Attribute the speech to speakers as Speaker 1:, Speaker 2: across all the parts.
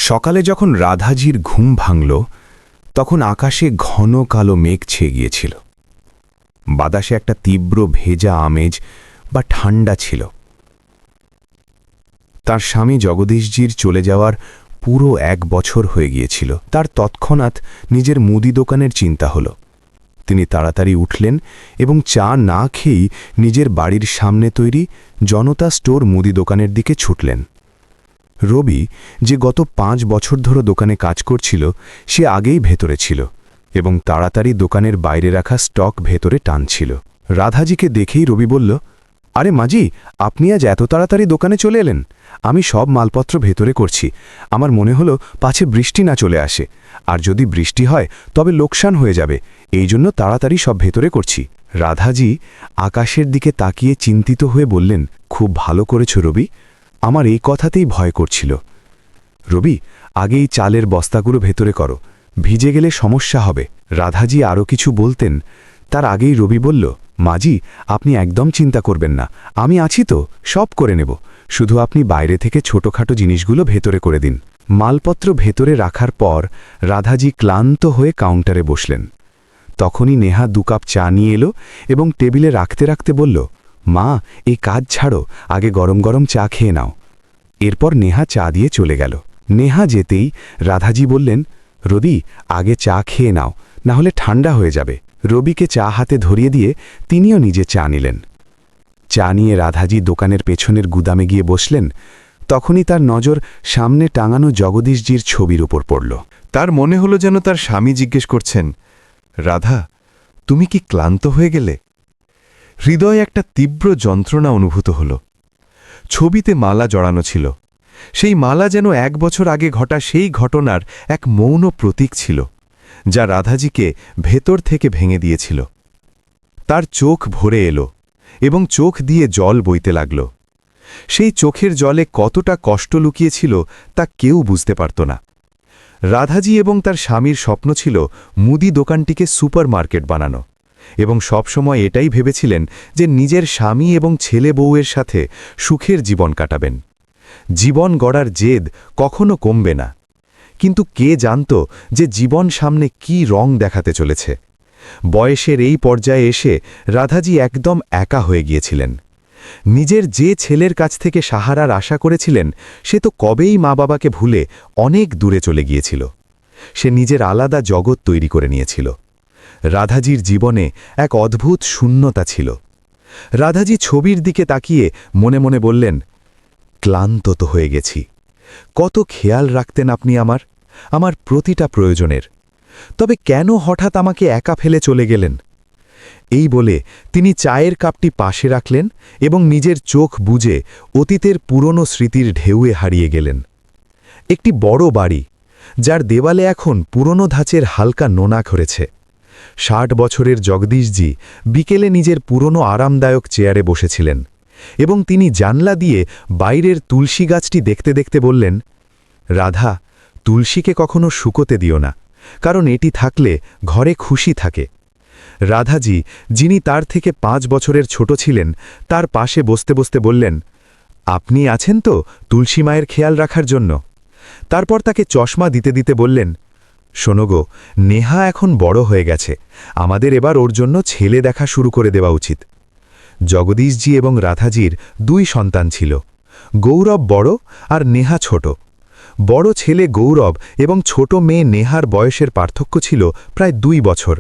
Speaker 1: সকালে যখন রাধাজির ঘুম ভাঙল তখন আকাশে ঘন কালো মেঘ ছেয়ে গিয়েছিল। বাতাসে একটা তীব্র ভেজা আমেজ বা ঠান্ডা ছিল। তার স্বামী জগদীশজির চলে যাওয়ার পুরো 1 বছর হয়ে গিয়েছিল। তার তৎক্ষণাৎ নিজের মুদি দোকানের চিন্তা হল। তিনি তাড়াতাড়ি উঠলেন এবং চা না খেয়েই নিজের বাড়ির সামনে তৈরি জনতা স্টোর মুদি দোকানের দিকে ছুটলেন। রবি, যে গত 5 বছর ধরে দোকানে কাজ করছিল, সে আগেই ভেতরে ছিল এবং তাড়াতাড়ি দোকানের বাইরে রাখা স্টক ভেতরে টানছিল। রাধাজিকে দেখেই রবি বলল, আরে মাজি, আপনি আজ এত তাড়াতাড়ি দোকানে চলে এলেন? আমি সব মালপত্র ভেতরে করছি। আমার মনে হলো পাছে বৃষ্টি না চলে আসে, আর যদি বৃষ্টি হয় তবে লোকসান হয়ে যাবে, এই জন্য তাড়াতাড়ি সব ভেতরে করছি। রাধাজি আকাশের দিকে তাকিয়ে চিন্তিত হয়ে বললেন, খুব ভালো করেছ রবি, আমার এই কথাতেই ভয় করছিল। রবি, আগে এই চালের বস্তাগুলো ভেতরে করো, ভিজে গেলে সমস্যা হবে। রাধাজি আরও কিছু বলতেন, তার আগেই রবি বলল, মাজি, আপনি একদম চিন্তা করবেন না, আমি আছি তো, সব করে নেব। শুধু আপনি বাইরে থেকে ছোটখাটো জিনিসগুলো ভেতরে করে দিন। মালপত্র ভেতরে রাখার পর রাধাজি ক্লান্ত হয়ে কাউন্টারে বসলেন। তখনই নেহা 2 কাপ চা নিয়ে এলো এবং টেবিলে রাখতে রাখতে বলল, মা, এই কাজ ছাড়ো, আগে গরম গরম চা খেয়ে নাও। এরপর নেহা চা দিয়ে চলে গেল। নেহা যেতেই রাধাজি বললেন, রবি, আগে চা খেয়ে নাও, না হলে ঠান্ডা হয়ে যাবে। রবিকে চা হাতে ধরিয়ে দিয়ে তিনিও নিজে চা নিলেন। চা নিয়ে রাধাজি দোকানের পেছনের গুদামে গিয়ে বসলেন। তখনই তার নজর সামনে টাঙানো জগদীশজির ছবির উপর পড়ল।
Speaker 2: তার মনে হলো যেন তার স্বামী জিজ্ঞেস করছেন, রাধা, তুমি কি ক্লান্ত হয়ে গেলে? হৃদয়ে একটা তীব্র যন্ত্রণা অনুভূত হল। ছবিতে মালা জড়ানো ছিল। সেই মালা যেন 1 বছর আগে ঘটা সেই ঘটনার এক মৌন প্রতীক ছিল, যা রাধাজিকে ভেতর থেকে ভেঙে দিয়েছিল। তার চোখ ভরে এলো এবং চোখ দিয়ে জল বইতে লাগল। সেই চোখের জলে কতটা কষ্ট লুকিয়েছিল তা কেউ বুঝতে পারত না। রাধাজি এবং তার স্বামীর স্বপ্ন ছিল মুদি দোকানটিকে সুপার মার্কেট বানানো, এবং সবসময় এটাই ভেবেছিলেন যে নিজের স্বামী এবং ছেলে বউয়ের সাথে সুখের জীবন কাটাবেন। জীবন গড়ার জেদ কখনো কমবে না, কিন্তু কে জানত যে জীবন সামনে কি রং দেখাতে চলেছে। বয়সের এই পর্যায়ে এসে রাধাজি একদম একা হয়ে গিয়েছিলেন। নিজের যে ছেলের কাছ থেকে সাহারার আশা করেছিলেন, সে তো কবেই মা বাবাকে ভুলে অনেক দূরে চলে গিয়েছিল। সে নিজের আলাদা জগৎ তৈরি করে নিয়েছিল। রাধাজির জীবনে এক অদ্ভুত শূন্যতা ছিল। রাধাজি ছবির দিকে তাকিয়ে মনে মনে বললেন, ক্লান্ত তো হয়ে গেছি। কত খেয়াল রাখতেন আপনি আমার প্রতিটা প্রয়োজনের, তবে কেন হঠাৎ আমাকে একা ফেলে চলে গেলেন? এই বলে তিনি চায়ের কাপটি পাশে রাখলেন এবং নিজের চোখ বুজে অতীতের পুরনো স্মৃতির ঢেউয়ে হারিয়ে গেলেন। একটি বড় বাড়ি, যার দেওয়ালে এখন পুরনো ধাঁচের হালকা নোনা ধরেছে। 60 বছরের জগদীশজি বিকেলে নিজের পুরনো আরামদায়ক চেয়ারে বসেছিলেন এবং তিনি জানলা দিয়ে বাইরের তুলসী গাছটি দেখতে দেখতে বললেন, রাধা, তুলসীকে কখনো শুকোতে দিও না, কারণ এটি থাকলে ঘরে খুশি থাকে। রাধাজি, যিনি তার থেকে 5 বছরের ছোট ছিলেন, তার পাশে বসতে বসতে বললেন, আপনি আছেন তো তুলসী মায়ের খেয়াল রাখার জন্য? তারপর তাকে চশমা দিতে দিতে বললেন, শোনো গো, নেহা এখন বড় হয়ে গেছে, আমাদের এবার ওর জন্য ছেলে দেখা শুরু করে দেওয়া উচিত। জগদীশজি এবং রাধাজির 2 সন্তান ছিল, গৌরব বড় আর নেহা ছোট। বড় ছেলে গৌরব এবং ছোট মেয়ে নেহার বয়সের পার্থক্য ছিল প্রায় 2 বছর।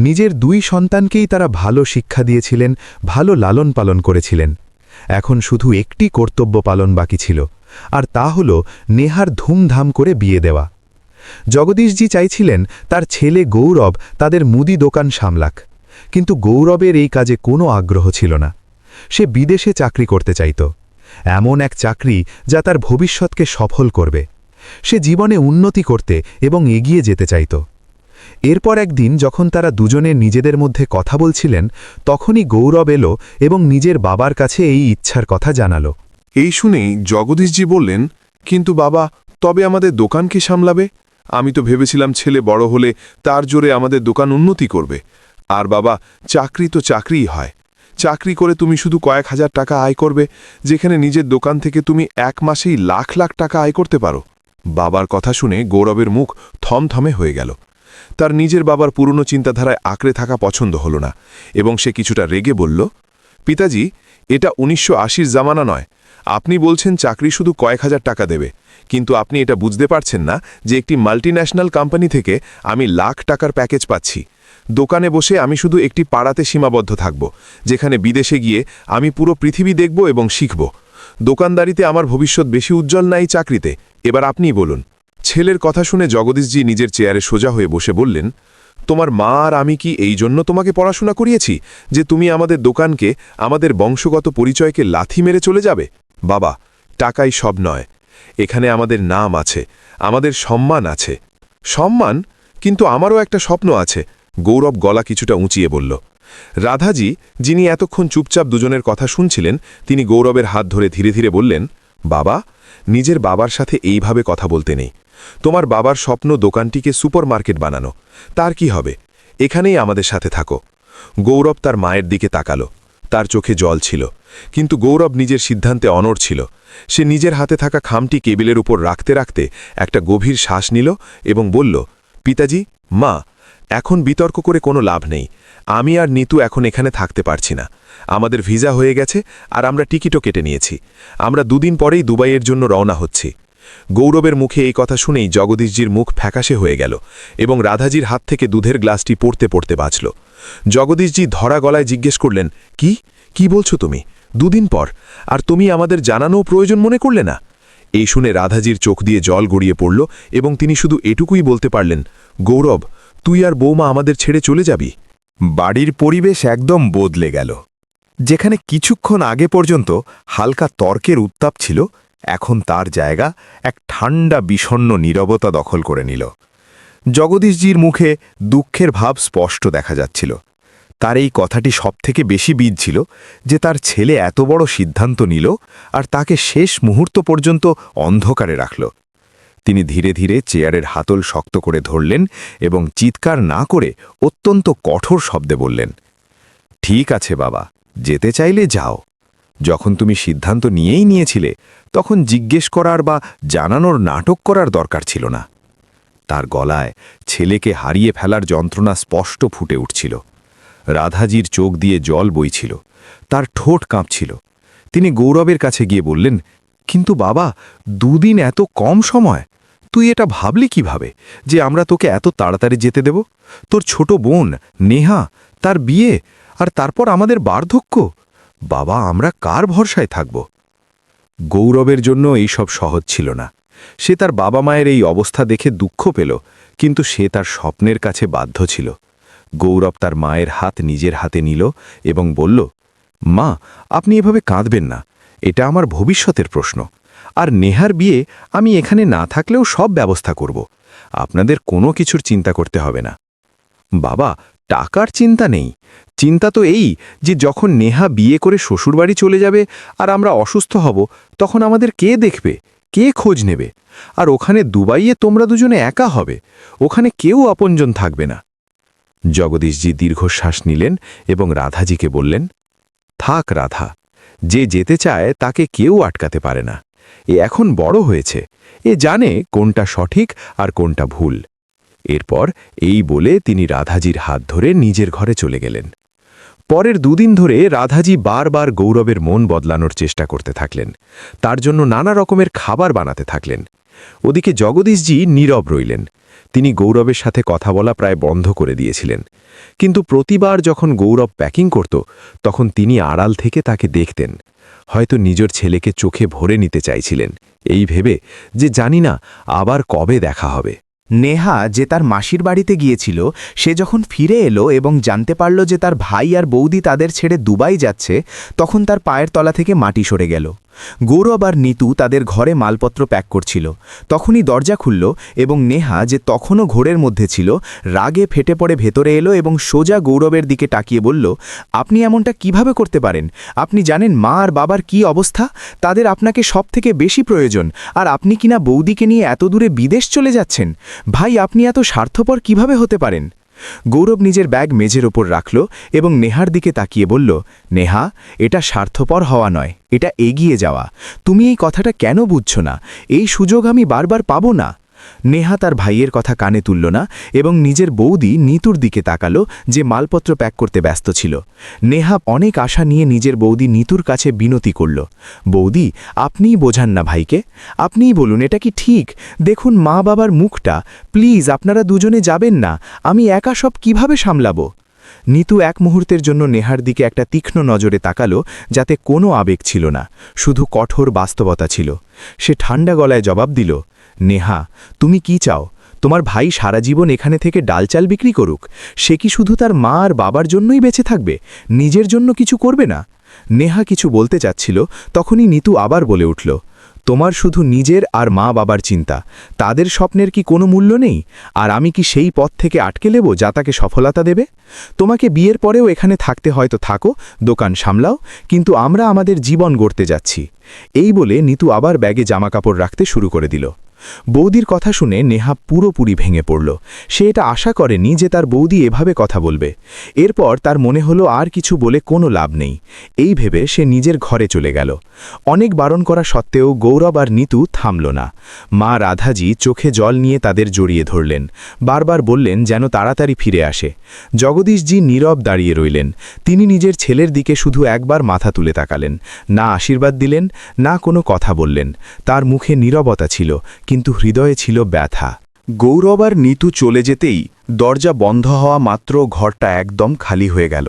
Speaker 2: নিজের 2 সন্তানকেই তারা ভালো শিক্ষা দিয়েছিলেন, ভালো লালন পালন করেছিলেন। এখন শুধু একটি কর্তব্য পালন বাকি ছিল, আর তা হল নেহার ধুমধাম করে বিয়ে দেওয়া। জগদীশজি চাইছিলেন তার ছেলে গৌরব তাদের মুদি দোকান সামলাক, কিন্তু গৌরবের এই কাজে কোনো আগ্রহ ছিল না। সে বিদেশে চাকরি করতে চাইত, এমন এক চাকরি যা তার ভবিষ্যৎকে সফল করবে। সে জীবনে উন্নতি করতে এবং এগিয়ে যেতে চাইত। এরপর একদিন যখন তারা দুজনে নিজেদের মধ্যে কথা বলছিলেন, তখনই গৌরব এলো এবং নিজের বাবার কাছে এই ইচ্ছার কথা জানালো।
Speaker 3: এই শুনেই জগদীশজি বললেন, কিন্তু বাবা, তবে আমাদের দোকান কে সামলাবে? আমি তো ভেবেছিলাম ছেলে বড় হলে তার জোরে আমাদের দোকান উন্নতি করবে। আর বাবা, চাকরি তো চাকরিই হয়। চাকরি করে তুমি শুধু কয়েক হাজার টাকা আয় করবে, যেখানে নিজের দোকান থেকে তুমি 1 মাসেই লাখ লাখ টাকা আয় করতে পারো। বাবার কথা শুনে গৌরবের মুখ থমথমে হয়ে গেল। তার নিজের বাবার পুরনো চিন্তাধারায় আঁকড়ে থাকা পছন্দ হল না এবং সে কিছুটা রেগে বলল, পিতাজি, এটা ১৯৮০ জামানা নয়। আপনি বলছেন চাকরি শুধু কয়েক হাজার টাকা দেবে, কিন্তু আপনি এটা বুঝতে পারছেন না যে একটি মাল্টিন্যাশনাল কোম্পানি থেকে আমি লাখ টাকার প্যাকেজ পাচ্ছি। দোকানে বসে আমি শুধু একটি পাড়াতে সীমাবদ্ধ থাকব, যেখানে বিদেশে গিয়ে আমি পুরো পৃথিবী দেখব এবং শিখব। দোকানদারিতে আমার ভবিষ্যৎ বেশি উজ্জ্বল না এই চাকরিতে। এবার আপনিই বলুন। ছেলের কথা শুনে জগদীশজি নিজের চেয়ারে সোজা হয়ে বসে বললেন, তোমার মা আর আমি কি এই জন্য তোমাকে পড়াশোনা করিয়েছি যে তুমি আমাদের দোকানকে, আমাদের বংশগত পরিচয়কে লাথি মেরে চলে যাবে? বাবা, টাকাই সব নয়। এখানে আমাদের নাম আছে, আমাদের সম্মান আছে। সম্মান? কিন্তু আমারও একটা স্বপ্ন আছে। গৌরব গলা কিছুটা উঁচিয়ে বলল। রাধাজি, যিনি এতক্ষণ চুপচাপ দুজনের কথা শুনছিলেন, তিনি গৌরবের হাত ধরে ধীরে ধীরে বললেন, বাবা, নিজের বাবার সাথে এইভাবে কথা বলতে নেই। তোমার বাবার স্বপ্ন দোকানটিকে সুপারমার্কেট বানানো। তার কি হবে? এখানেই আমাদের সাথে থাকো। গৌরব তার মায়ের দিকে তাকালো। তার চোখে জল ছিল, কিন্তু গৌরব নিজের সিদ্ধান্তে অনড় ছিল। সে নিজের হাতে থাকা খামটি কেবিলের উপর রাখতে রাখতে একটা গভীর শ্বাস নিল এবং বলল, পিতাজি, মা, এখন বিতর্ক করে কোনো লাভ নেই। আমি আর নিতু এখন এখানে থাকতে পারছি না। আমাদের ভিসা হয়ে গেছে আর আমরা টিকিটও কেটে নিয়েছি। আমরা দুদিন পরেই দুবাইয়ের জন্য রওনা হচ্ছি। গৌরবের মুখে এই কথা শুনেই জগদীশজির মুখ ফ্যাকাশে হয়ে গেল এবং রাধাজির হাত থেকে দুধের গ্লাসটি পড়তে পড়তে বাঁচল। জগদীশজি ধরা গলায় জিজ্ঞেস করলেন, কি বলছো তুমি? দুদিন পর? আর তুমি আমাদের জানানোও প্রয়োজন মনে করলে না? এই শুনে রাধাজির চোখ দিয়ে জল গড়িয়ে পড়ল এবং তিনি শুধু এটুকুই বলতে পারলেন, গৌরব, তুই আর বৌমা আমাদের ছেড়ে চলে যাবি?
Speaker 4: বাড়ির পরিবেশ একদম বদলে গেল। যেখানে কিছুক্ষণ আগে পর্যন্ত হালকা তর্কের উত্তাপ ছিল, এখন তার জায়গা এক ঠান্ডা বিষণ্ণ নীরবতা দখল করে নিল। জগদীশজির মুখে দুঃখের ভাব স্পষ্ট দেখা যাচ্ছিল। তার এই কথাটি সবথেকে বেশি বিঁধছিল যে তার ছেলে এত বড় সিদ্ধান্ত নিল আর তাকে শেষ মুহূর্ত পর্যন্ত অন্ধকারে রাখল। তিনি ধীরে ধীরে চেয়ারের হাতল শক্ত করে ধরলেন এবং চিৎকার না করে অত্যন্ত কঠোর শব্দে বললেন, ঠিক আছে বাবা, যেতে চাইলে যাও। যখন তুমি সিদ্ধান্ত নিয়েই নিয়েছিলে, তখন জিজ্ঞেস করার বা জানানোর নাটক করার দরকার ছিল না। তার গলায় ছেলেকে হারিয়ে ফেলার যন্ত্রণা স্পষ্ট ফুটে উঠছিল। রাধাজির চোখ দিয়ে জল বইছিল, তার ঠোঁট কাঁপছিল। তিনি গৌরবের কাছে গিয়ে বললেন, কিন্তু বাবা, দুদিন এত কম সময়। তুই এটা ভাবলি কিভাবে যে আমরা তোকে এত তাড়াতাড়ি যেতে দেব? তোর ছোট বোন নেহা, তার বিয়ে, আর তারপর আমাদের বার্ধক্য। বাবা, আমরা কার ভরসায় থাকব? গৌরবের জন্য এইসব সহজ ছিল না। সে তার বাবা মায়ের এই অবস্থা দেখে দুঃখ পেল, কিন্তু সে তার স্বপ্নের কাছে বাধ্য ছিল। গৌরব তার মায়ের হাত নিজের হাতে নিল এবং বলল, মা, আপনি এভাবে কাঁদবেন না। এটা আমার ভবিষ্যতের প্রশ্ন। আর নেহার বিয়ে আমি এখানে না থাকলেও সব ব্যবস্থা করব। আপনাদের কোনো কিছুর চিন্তা করতে হবে না। বাবা, টাকার চিন্তা নেই। চিন্তা তো এই যে যখন নেহা বিয়ে করে শ্বশুরবাড়ি চলে যাবে আর আমরা অসুস্থ হব, তখন আমাদের কে দেখবে, কে খোঁজ নেবে? আর ওখানে দুবাইয়ে তোমরা দুজনে একা হবে, ওখানে কেউ আপনজন থাকবে না। জগদীশজি দীর্ঘশ্বাস নিলেন এবং রাধাজিকে বললেন, থাক রাধা, যে যেতে চায় তাকে কেউ আটকাতে পারে না। এ এখন বড় হয়েছে, এ জানে কোনটা সঠিক আর কোনটা ভুল। এরপর এই বলে তিনি রাধাজির হাত ধরে নিজের ঘরে চলে গেলেন। পরের দুদিন ধরে রাধাজি বারবার গৌরবের মন বদলানোর চেষ্টা করতে থাকলেন। তার জন্য নানা রকমের খাবার বানাতে থাকলেন। ওদিকে জগদীশজি নীরব রইলেন। তিনি গৌরবের সাথে কথা বলা প্রায় বন্ধ করে দিয়েছিলেন। কিন্তু প্রতিবার যখন গৌরব প্যাকিং করত, তখন তিনি আড়াল থেকে তাকে দেখতেন। হয়তো নিজের ছেলেকে চোখে ভরে নিতে চাইছিলেন, এই ভেবে যে জানি না আবার কবে দেখা হবে।
Speaker 5: নেহা যে তার মাসির বাড়িতে গিয়েছিল, সে যখন ফিরে এলো এবং জানতে পারল যে তার ভাই আর বৌদি তাদের ছেড়ে দুবাই যাচ্ছে, তখন তার পায়ের তলা থেকে মাটি সরে গেল। গৌরব আর নিতু তাদের ঘরে মালপত্র প্যাক করছিল। তখনই দরজা খুলল এবং নেহা, যে তখনও ঘোরের মধ্যে ছিল, রাগে ফেটে পড়ে ভেতরে এলো এবং সোজা গৌরবের দিকে তাকিয়ে বলল, আপনি এমনটা কিভাবে করতে পারেন? আপনি জানেন মা আর বাবার কি অবস্থা? তাদের আপনাকে সবথেকে বেশি প্রয়োজন, আর আপনি কিনা বৌদিকে নিয়ে এত দূরে বিদেশ চলে যাচ্ছেন। ভাই, আপনি এত স্বার্থপর কিভাবে হতে পারেন? গৌরব নিজের ব্যাগ মেঝের ওপর রাখল এবং নেহার দিকে তাকিয়ে বলল, নেহা, এটা স্বার্থপর হওয়া নয়, এটা এগিয়ে যাওয়া। তুমি এই কথাটা কেন বুঝছ না? এই সুযোগ আমি বারবার পাবো না। নেহা তার ভাইয়ের কথা কানে তুলল না এবং নিজের বৌদি নিতুর দিকে তাকালো, যে মালপত্র প্যাক করতে ব্যস্ত ছিল। নেহা অনেক আশা নিয়ে নিজের বৌদি নিতুর কাছে বিনতি করল, বৌদি, আপনিই বোঝান না ভাইকে, আপনিই বলুন এটা কি ঠিক? দেখুন মা বাবার মুখটা, প্লিজ আপনারা দুজনে যাবেন না, আমি একা সব কিভাবে সামলাবো? নিতু এক মুহূর্তের জন্য নেহার দিকে একটা তীক্ষ্ণ নজরে তাকালো, যাতে কোনো আবেগ ছিল না, শুধু কঠোর বাস্তবতা ছিল। সে ঠান্ডা গলায় জবাব দিল, নেহা, তুমি কি চাও? তোমার ভাই সারা জীবন এখানে থেকে ডাল চাল বিক্রি করুক? সে কি শুধু তার মা আর বাবার জন্যই বেঁচে থাকবে, নিজের জন্য কিছু করবে না? নেহা কিছু বলতে চাচ্ছিল, তখনই নিতু আবার বলে উঠল, তোমার শুধু নিজের আর মা বাবার চিন্তা, তাদের স্বপ্নের কি কোনো মূল্য নেই? আর আমি কি সেই পথ থেকে আটকে নেব যা তাকে সফলতা দেবে? তোমাকে বিয়ের পরেও এখানে থাকতে হয়তো থাকো, দোকান সামলাও, কিন্তু আমরা আমাদের জীবন গড়তে যাচ্ছি। এই বলে নিতু আবার ব্যাগে জামাকাপড় রাখতে শুরু করে দিল। বৌদির কথা শুনে নেহা পুরোপুরি ভেঙে পড়ল। সে এটা আশা করেনি যে তার বৌদি এভাবে কথা বলবে। এরপর তার মনে হলো আর কিছু বলে কোনো লাভ নেই। এই ভেবে সে নিজের ঘরে চলে গেল। অনেক বারণ করা সত্ত্বেও গৌরব আর নিতু থামল না। মা রাধাজি চোখে জল নিয়ে তাদের জড়িয়ে ধরলেন, বারবার বললেন যেন তাড়াতাড়ি ফিরে আসে। জগদীশজি নীরব দাঁড়িয়ে রইলেন। তিনি নিজের ছেলের দিকে শুধু একবার মাথা তুলে তাকালেন, না আশীর্বাদ দিলেন, না কোনো কথা বললেন। তার মুখে নীরবতা ছিল, কিন্তু হৃদয়ে ছিল ব্যথা।
Speaker 4: গৌরব আর নিতু চলে যেতেই দরজা বন্ধ হওয়া মাত্র ঘরটা একদম খালি হয়ে গেল।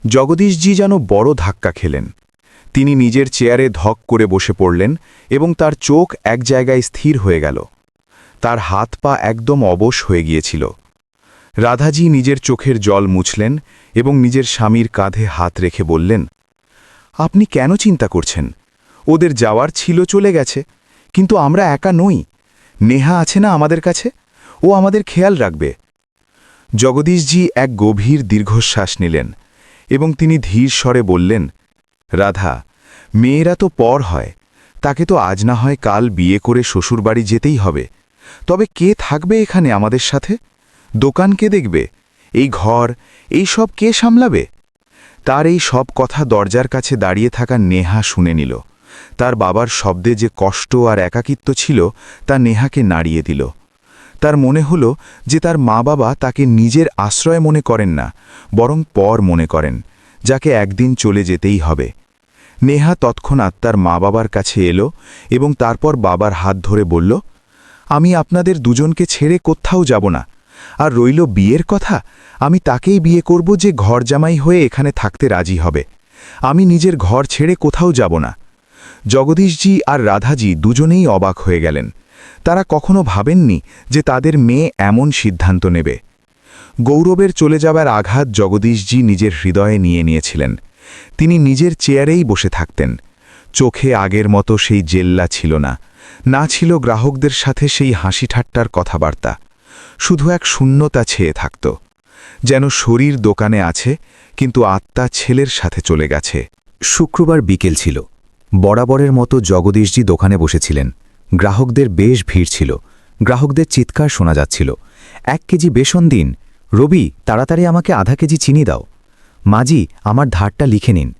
Speaker 4: জগদীশজি যেন বড় ধাক্কা খেলেন। তিনি নিজের চেয়ারে ধক করে বসে পড়লেন এবং তার চোখ এক জায়গায় স্থির হয়ে গেল। তার হাত পা একদম অবশ হয়ে গিয়েছিল। রাধাজি নিজের চোখের জল মুছলেন এবং নিজের স্বামীর কাঁধে হাত রেখে বললেন, আপনি কেন চিন্তা করছেন? ওদের যাওয়ার ছিল, চলে গেছে, কিন্তু আমরা একা নই। নেহা আছে না আমাদের কাছে, ও আমাদের খেয়াল রাখবে। জগদীশজি এক গভীর দীর্ঘশ্বাস নিলেন এবং তিনি ধীর স্বরে বললেন, রাধা, মেয়েরা তো পর হয়, তাকে তো আজ না হয় কাল বিয়ে করে শ্বশুরবাড়ি যেতেই হবে। তবে কে থাকবে এখানে আমাদের সাথে? দোকান কে দেখবে? এই ঘর, এই সব কে সামলাবে? তার এই সব কথা দরজার কাছে দাঁড়িয়ে থাকা নেহা শুনে নিল। তার বাবার শব্দে যে কষ্ট আর একাকিত্ব ছিল তা নেহাকে নাড়িয়ে দিল। তার মনে হল যে তার মা বাবা তাকে নিজের আশ্রয় মনে করেন না, বরং পর মনে করেন, যাকে একদিন চলে যেতেই হবে। নেহা তৎক্ষণাৎ তার মা বাবার কাছে এলো এবং তারপর বাবার হাত ধরে বলল, আমি আপনাদের দুজনকে ছেড়ে কোথাও যাব না। আর রইল বিয়ের কথা, আমি তাকেই বিয়ে করব যে ঘর জামাই হয়ে এখানে থাকতে রাজি হবে। আমি নিজের ঘর ছেড়ে কোথাও যাব না। জগদীশজি আর রাধাজি দুজনেই অবাক হয়ে গেলেন। তারা কখনো ভাবেননি যে তাদের মেয়ে এমন সিদ্ধান্ত নেবে। গৌরবের চলে যাবার আঘাত জগদীশজি নিজের হৃদয়ে নিয়ে নিয়েছিলেন। তিনি নিজের চেয়ারেই বসে থাকতেন। চোখে আগের মতো সেই জেল্লা ছিল না, না ছিল গ্রাহকদের সাথে সেই হাসি ঠাট্টার কথাবার্তা। শুধু এক শূন্যতা ছেয়ে থাকত, যেন শরীর দোকানে আছে কিন্তু আত্মা ছেলের সাথে চলে গেছে।
Speaker 1: শুক্রবার বিকেল ছিল। বরাবরের মতো জগদীশজি দোকানে বসেছিলেন। গ্রাহকদের বেশ ভিড় ছিল। গ্রাহকদের চিৎকার শোনা যাচ্ছিল, 1 কেজি বেসন দিন, রবি তাড়াতাড়ি আমাকে আধা কেজি চিনি দাও, মাজি আমার ধারটা লিখে নিন।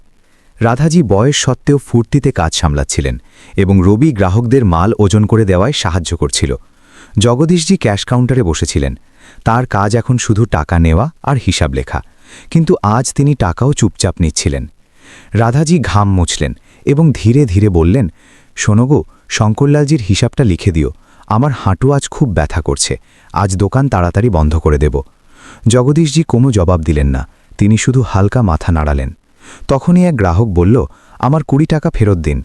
Speaker 1: রাধাজি বয়স সত্ত্বেও ফুর্তিতে কাজ সামলাচ্ছিলেন এবং রবি গ্রাহকদের মাল ওজন করে দেওয়ায় সাহায্য করছিল। জগদীশজি ক্যাশ কাউন্টারে বসেছিলেন। তার কাজ এখন শুধু টাকা নেওয়া আর হিসাব লেখা, কিন্তু আজ তিনি টাকাও চুপচাপ নিচ্ছিলেন। রাধাজি ঘাম মুছলেন এবং ধীরে ধীরে বললেন, শোনো গো, শঙ্করলালজির হিসাবটা লিখে দিও, আমার হাঁটু আজ খুব ব্যথা করছে, আজ দোকান তাড়াতাড়ি বন্ধ করে দেব। জগদীশজি কোনো জবাব দিলেন না, তিনি শুধু হালকা মাথা নাড়ালেন। তখনই এক গ্রাহক বলল, আমার 20 টাকা ফেরত দিন।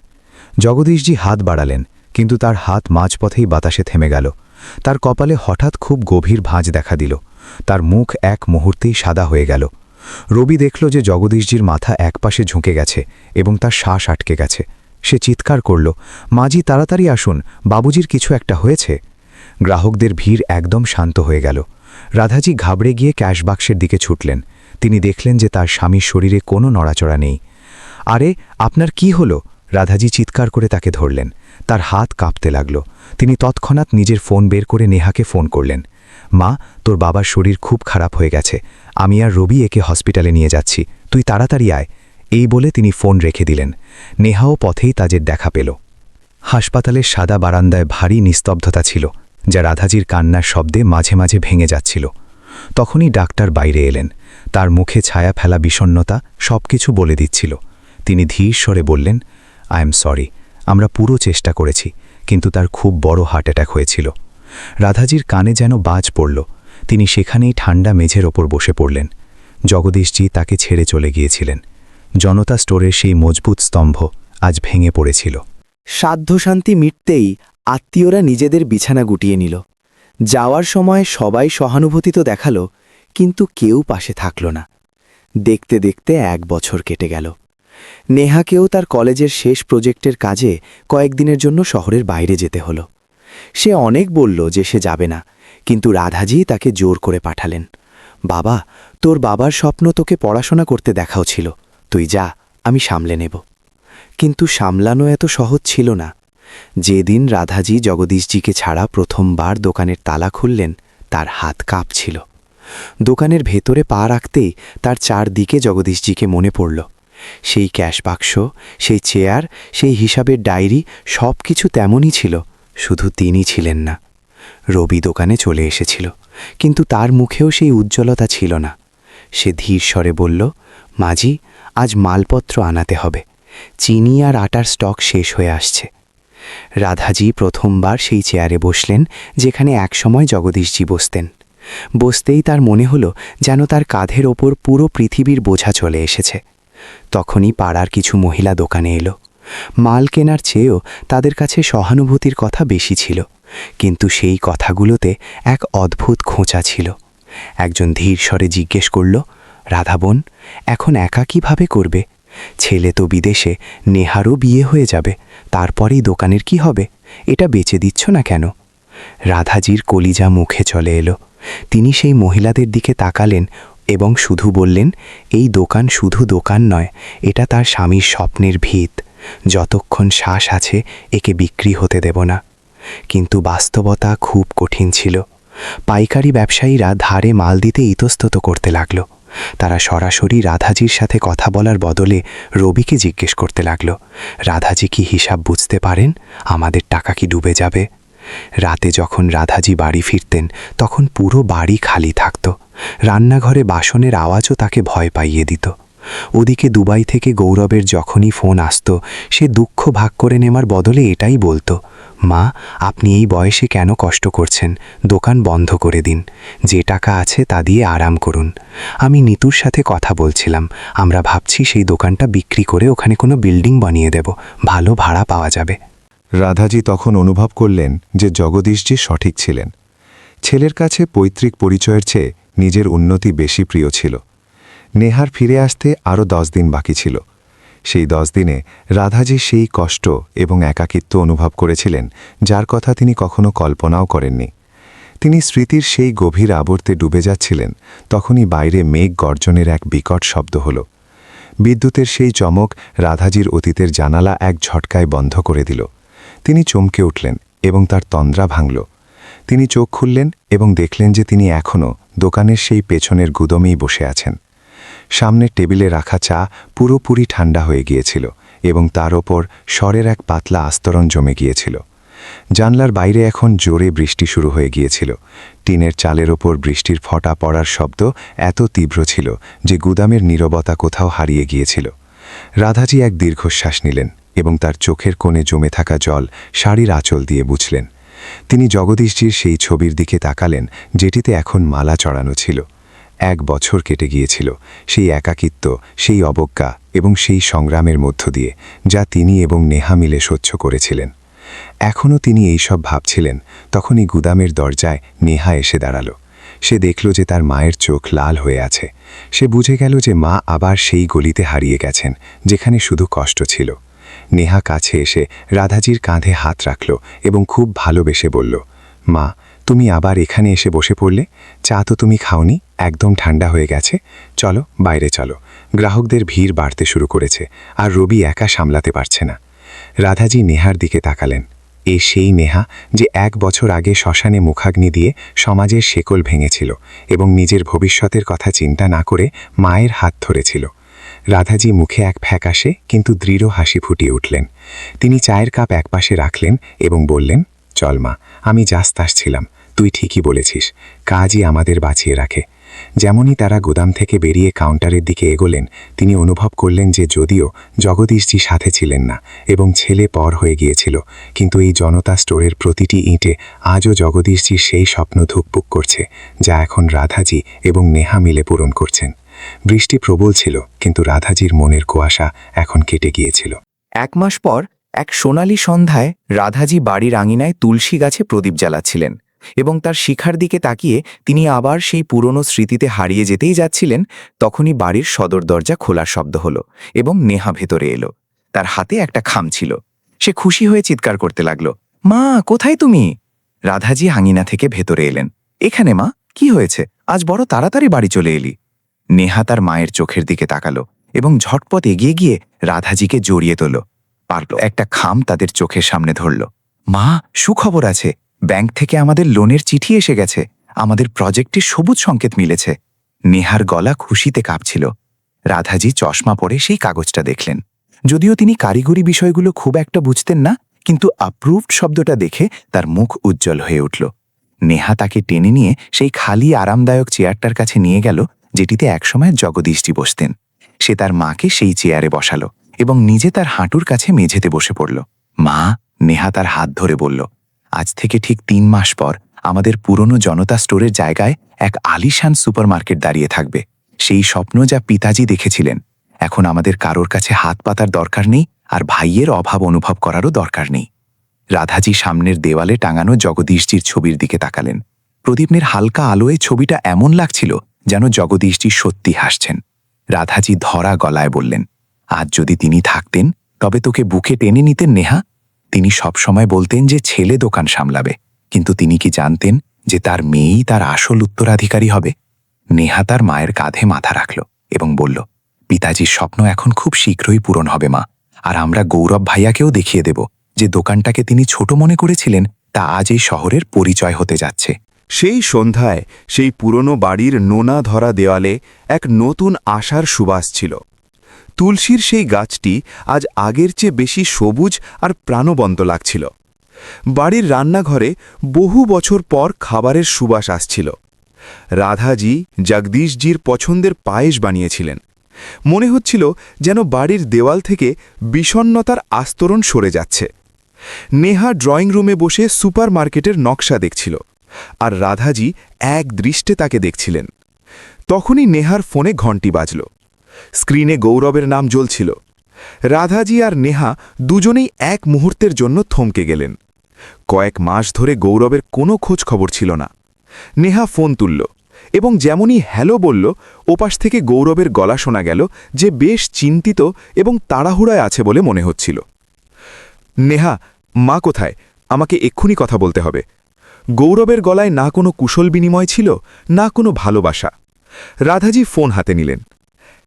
Speaker 1: জগদীশজি হাত বাড়ালেন, কিন্তু তার হাত মাঝপথেই বাতাসে থেমে গেল। তার কপালে হঠাৎ খুব গভীর ভাঁজ দেখা দিল। তার মুখ এক মুহূর্তেই সাদা হয়ে গেল। রবি দেখল যে জগদীশজির মাথা একপাশে ঝুঁকে গেছে এবং তার শ্বাস আটকে গেছে। সে চিৎকার করল, মাজি তাড়াতাড়ি আসুন, বাবুজির কিছু একটা হয়েছে। গ্রাহকদের ভিড় একদম শান্ত হয়ে গেল। রাধাজি ঘাবড়ে গিয়ে ক্যাশ বাক্সের দিকে ছুটলেন। তিনি দেখলেন যে তার স্বামীর শরীরে কোনো নড়াচড়া নেই। আরে আপনার কি হলো? রাধাজি চিৎকার করে তাকে ধরলেন। তার হাত কাঁপতে লাগল। তিনি তৎক্ষণাৎ নিজের ফোন বের করে নেহাকে ফোন করলেন।
Speaker 5: মা, তোর বাবার শরীর খুব খারাপ হয়ে গেছে, আমি আর রবি একে হসপিটালে নিয়ে যাচ্ছি, তুই তাড়াতাড়ি আয়। এই বলে তিনি ফোন রেখে দিলেন। নেহাও পথেই তাজের দেখা পেল। হাসপাতালের সাদা বারান্দায় ভারী নিস্তব্ধতা ছিল, যা রাধাজির কান্নার শব্দে মাঝে মাঝে ভেঙে যাচ্ছিল। তখনই ডাক্তার বাইরে এলেন। তার মুখে ছায়া ফেলা বিষণ্ণতা সবকিছু বলে দিচ্ছিল। তিনি ধীর স্বরে বললেন, আই এম সরি, আমরা পুরো চেষ্টা করেছি, কিন্তু তার খুব বড় হার্ট অ্যাটাক হয়েছিল। রাধাজির কানে যেন বাজ পড়ল। তিনি সেখানেই ঠান্ডা মেঝের ওপর বসে পড়লেন। জগদীশজি তাকে ছেড়ে চলে গিয়েছিলেন। জনতা স্টোরের সেই মজবুত স্তম্ভ আজ ভেঙে পড়েছিল।
Speaker 6: সাধ্যশান্তি মিটতেই আত্মীয়রা নিজেদের বিছানা গুটিয়ে নিল। যাওয়ার সময় সবাই সহানুভূতি তো দেখাল, কিন্তু কেউ পাশে থাকল না। দেখতে দেখতে 1 বছর কেটে গেল। নেহাকেও তার কলেজের শেষ প্রজেক্টের কাজে কয়েকদিনের জন্য শহরের বাইরে যেতে হলো। সে অনেক বলল যে সে যাবে না, কিন্তু রাধাজি তাকে জোর করে পাঠালেন। বাবা, তোর বাবার স্বপ্ন তোকে পড়াশোনা করতে দেখাও ছিল, তুই যা, আমি সামলে নেব। কিন্তু সামলানো এত সহজ ছিল না। যেদিন রাধাজি জগদীশজিকে ছাড়া প্রথমবার দোকানের তালা খুললেন, তার হাত কাঁপছিল। দোকানের ভেতরে পা রাখতেই তার চারদিকে জগদীশজিকে মনে পড়ল। সেই ক্যাশ বাক্স, সেই চেয়ার, সেই হিসাবের ডায়েরি, সব কিছু তেমনই ছিল, শুধু তিনি ছিলেন না। রবি দোকানে চলে এসেছিল, কিন্তু তার মুখেও সেই উজ্জ্বলতা ছিল না। সে ধীর স্বরে বলল, মাজি, আজ মালপত্র আনাতে হবে, চিনি আর আটার স্টক শেষ হয়ে আসছে। রাধাজি প্রথমবার সেই চেয়ারে বসলেন যেখানে একসময় জগদীশজি বসতেন। বসতেই তার মনে হলো যেন তার কাঁধের ওপর পুরো পৃথিবীর বোঝা চলে এসেছে। তখনই পাড়ার কিছু মহিলা দোকানে এলো। মাল কেনার চেয়েও তাদের কাছে সহানুভূতির কথা বেশি ছিল, কিন্তু সেই কথাগুলোতে এক অদ্ভুত খোঁচা ছিল। একজন ধীর স্বরে জিজ্ঞেস করল, রাধা বোন, এখন একা কিভাবে করবে? ছেলে তো বিদেশে, নেহারও বিয়ে হয়ে যাবে, তারপরেই দোকানের কি হবে? এটা বেচে দিচ্ছ না কেন? রাধাজির কলিজা মুখে চলে এলো। তিনি সেই মহিলাদের দিকে তাকালেন এবং শুধু বললেন, এই দোকান শুধু দোকান নয়, এটা তার স্বামীর স্বপ্নের ভিত। যতক্ষণ শ্বাস আছে একে বিক্রি হতে দেব না। কিন্তু বাস্তবতা খুব কঠিন ছিল। পাইকারি ব্যবসায়ীরা ধারে মাল দিতে ইতস্তত করতে লাগল। তারা সরাসরি রাধাজির সাথে কথা বলার বদলে রবিকে জিজ্ঞেস করতে লাগল, রাধাজি কি হিসাব বুঝতে পারেন? আমাদের টাকা কি ডুবে যাবে? রাতে যখন রাধাজি বাড়ি ফিরতেন তখন পুরো বাড়ি খালি থাকত। রান্নাঘরে বাসনের আওয়াজও তাকে ভয় পাইয়ে দিত। ওদিকে দুবাই থেকে গৌরবের যখনই ফোন আসত, সে দুঃখ ভাগ করে নেওয়ার বদলে এটাই বলতো, মা, আপনি এই বয়সে কেন কষ্ট করছেন? দোকান বন্ধ করে দিন, যে টাকা আছে তা দিয়ে আরাম করুন। আমি নিতুর সাথে কথা বলছিলাম, আমরা ভাবছি সেই দোকানটা বিক্রি করে ওখানে কোনো বিল্ডিং বানিয়ে দেব, ভালো ভাড়া পাওয়া যাবে।
Speaker 2: রাধাজি তখন অনুভব করলেন যে জগদীশজি সঠিক ছিলেন। ছেলের কাছে পৈতৃক পরিচয়ের চেয়ে নিজের উন্নতি বেশি প্রিয় ছিল। নেহার ফিরে আসতে আরও 10 দিন বাকি ছিল। সেই 10 দিনে রাধাজি সেই কষ্ট এবং একাকিত্ব অনুভব করেছিলেন যার কথা তিনি কখনো কল্পনাও করেননি। তিনি স্মৃতির সেই গভীর আবর্তে ডুবে যাচ্ছিলেন, তখনই বাইরে মেঘ গর্জনের এক বিকট শব্দ হল। বিদ্যুতের সেই চমক রাধাজির অতীতের জানালা এক ঝটকায় বন্ধ করে দিল। তিনি চমকে উঠলেন এবং তার তন্দ্রা ভাঙল। তিনি চোখ খুললেন এবং দেখলেন যে তিনি এখনও দোকানের সেই পেছনের গুদমেই বসে আছেন। সামনের টেবিলে রাখা চা পুরোপুরি ঠান্ডা হয়ে গিয়েছিল এবং তার ওপর স্বরের এক পাতলা আস্তরণ জমে গিয়েছিল। জানলার বাইরে এখন জোরে বৃষ্টি শুরু হয়ে গিয়েছিল। টিনের চালের ওপর বৃষ্টির ফোঁটা পড়ার শব্দ এত তীব্র ছিল যে গুদামের নীরবতা কোথাও হারিয়ে গিয়েছিল। রাধাজি এক দীর্ঘশ্বাস নিলেন এবং তার চোখের কোণে জমে থাকা জল শাড়ির আঁচল দিয়ে মুছলেন। তিনি জগদীশজির সেই ছবির দিকে তাকালেন যেটিতে এখন মালা চড়ানো ছিল। 1 বছর কেটে গিয়েছিল সেই একাকিত্ব, সেই অবজ্ঞা এবং সেই সংগ্রামের মধ্য দিয়ে, যা তিনি এবং নেহা মিলে সহ্য করেছিলেন। এখনও তিনি এইসব ভাবছিলেন, তখনই গুদামের দরজায় নেহা এসে দাঁড়াল। সে দেখল যে তার মায়ের চোখ লাল হয়ে আছে। সে বুঝে গেল যে মা আবার সেই গলিতে হারিয়ে গেছেন যেখানে শুধু কষ্ট ছিল। নেহা কাছে এসে রাধাজির কাঁধে হাত রাখল এবং খুব ভালোবেসে বলল, মা, তুমি আবার এখানে এসে বসে পড়লে? চা তো তুমি খাওনি, একদম ঠান্ডা হয়ে গেছে। চলো, বাইরে চলো। গ্রাহকদের ভিড় বাড়তে শুরু করেছে আর রবি একা সামলাতে পারছে না। রাধাজি নেহার দিকে তাকালেন।
Speaker 7: এ সেই নেহা যে 1 বছর আগে শ্মশানে মুখাগ্নি দিয়ে সমাজের শেকল ভেঙেছিল এবং নিজের ভবিষ্যতের কথা চিন্তা না করে মায়ের হাত ধরেছিল। রাধাজি মুখে এক ফ্যাকাশে কিন্তু দৃঢ় হাসি ফুটিয়ে উঠলেন। তিনি চায়ের কাপ একপাশে রাখলেন এবং বললেন, চল মা, আমি জাস্তাস ছিলাম, তুই ঠিকই বলেছিস, কাজই আমাদের বাঁচিয়ে রাখে। যেমনই তারা গোদাম থেকে বেরিয়ে কাউন্টারের দিকে এগোলেন, তিনি অনুভব করলেন যে যদিও জগদীশজি সাথে ছিলেন না এবং ছেলে পর হয়ে গিয়েছিল, কিন্তু এই জনতা স্টোরের প্রতিটি ইঁটে আজও জগদীশজির সেই স্বপ্ন ধুকপুক করছে, যা এখন রাধাজি এবং নেহা মিলে পূরণ করছেন। বৃষ্টি প্রবল ছিল, কিন্তু রাধাজির মনের কুয়াশা এখন কেটে গিয়েছিল।
Speaker 5: 1 মাস পর এক সোনালি সন্ধ্যায় রাধাজি বাড়ির আঙিনায় তুলসী গাছে প্রদীপ জ্বালাচ্ছিলেন এবং তার শিখার দিকে তাকিয়ে তিনি আবার সেই পুরনো স্মৃতিতে হারিয়ে যেতেই যাচ্ছিলেন। তখনই বাড়ির সদর দরজা খোলার শব্দ হলো এবং নেহা ভেতরে এলো। তার হাতে একটা খাম ছিল। সে খুশি হয়ে চিৎকার করতে লাগলো, মা, কোথায় তুমি? রাধাজি আঙিনা থেকে ভেতরে এলেন। এখানে মা, কি হয়েছে? আজ বড় তাড়াতাড়ি বাড়ি চলে এলি। নেহা তার মায়ের চোখের দিকে তাকালো এবং ঝটপট এগিয়ে গিয়ে রাধাজিকে জড়িয়ে তোল। পারল একটা খাম তাদের চোখের সামনে ধরল। মা, সুখবর আছে, ব্যাংক থেকে আমাদের লোনের চিঠি এসে গেছে, আমাদের প্রজেক্টে সবুজ সংকেত মিলেছে। নেহার গলা খুশিতে কাঁপছিল। রাধাজি চশমা পরে সেই কাগজটা দেখলেন। যদিও তিনি কারিগরি বিষয়গুলো খুব একটা বুঝতেন না, কিন্তু অ্যাপ্রুভড শব্দটা দেখে তার মুখ উজ্জ্বল হয়ে উঠল। নেহা তাকে টেনে নিয়ে সেই খালি আরামদায়ক চেয়ারটার কাছে নিয়ে গেল যেটিতে একসময় জগদীশজি বসতেন। সে তার মাকে সেই চেয়ারে বসালো এবং নিজে তার হাঁটুর কাছে মেঝেতে বসে পড়ল। মা, নেহা তার হাত ধরে বলল, আজ থেকে ঠিক 3 মাস পর আমাদের পুরনো জনতা স্টোরের জায়গায় এক আলিশান সুপারমার্কেট দাঁড়িয়ে থাকবে। সেই স্বপ্ন যা পিতাজি দেখেছিলেন, এখন আমাদের কারোর কাছে হাত পাতার দরকার নেই, আর ভাইয়ের অভাব অনুভব করারও দরকার নেই। রাধাজি সামনের দেওয়ালে টাঙানো জগদীশজির ছবির দিকে তাকালেন। প্রদীপের হালকা আলোয় ছবিটা এমন লাগছিল যেন জগদীশজি সত্যি হাসছেন। রাধাজি ধরা গলায় বললেন, আজ যদি তিনি থাকতেন তবে তোকে বুকে টেনে নিতেন নেহা। তিনি সবসময় বলতেন যে ছেলে দোকান সামলাবে, কিন্তু তিনি কি জানতেন যে তার মেয়েই তার আসল উত্তরাধিকারী হবে? নেহা তার মায়ের কাঁধে মাথা রাখল এবং বলল, পিতাজির স্বপ্ন এখন খুব শীঘ্রই পূরণ হবে মা, আর আমরা গৌরব ভাইয়াকেও দেখিয়ে দেব যে দোকানটাকে তিনি ছোট মনে করেছিলেন তা আজ এই শহরের পরিচয় হতে যাচ্ছে।
Speaker 2: সেই সন্ধ্যায় সেই পুরনো বাড়ির নোনা ধরা দেওয়ালে এক নতুন আশার সুবাস ছিল। তুলসীর সেই গাছটি আজ আগের চেয়ে বেশি সবুজ আর প্রাণবন্ত লাগছিল। বাড়ির রান্নাঘরে বহু বছর পর খাবারের সুবাস আসছিল। রাধাজি জগদীশজির পছন্দের পায়েস বানিয়েছিলেন। মনে হচ্ছিল যেন বাড়ির দেওয়াল থেকে বিষণ্ণতার আস্তরণ সরে যাচ্ছে। নেহা ড্রয়িং রুমে বসে সুপারমার্কেটের নকশা দেখছিল, আর রাধাজি এক দৃষ্টে তাকে দেখছিলেন। তখনই নেহার ফোনে ঘণ্টি বাজল। স্ক্রিনে গৌরবের নাম জ্বলছিল। রাধাজি আর নেহা দুজনেই এক মুহূর্তের জন্য থমকে গেলেন। কয়েক মাস ধরে গৌরবের কোনো খোঁজ খবর ছিল না। নেহা ফোন তুলল এবং যেমনই হ্যালো বলল, ওপাশ থেকে গৌরবের গলা শোনা গেল, যে বেশ চিন্তিত এবং তাড়াহুড়ায় আছে বলে মনে হচ্ছিল। নেহা, মা কোথায়? আমাকে এক্ষুনি কথা বলতে হবে। গৌরবের গলায় না কোনো কুশল বিনিময় ছিল, না কোনো ভালোবাসা। রাধাজি ফোন হাতে নিলেন।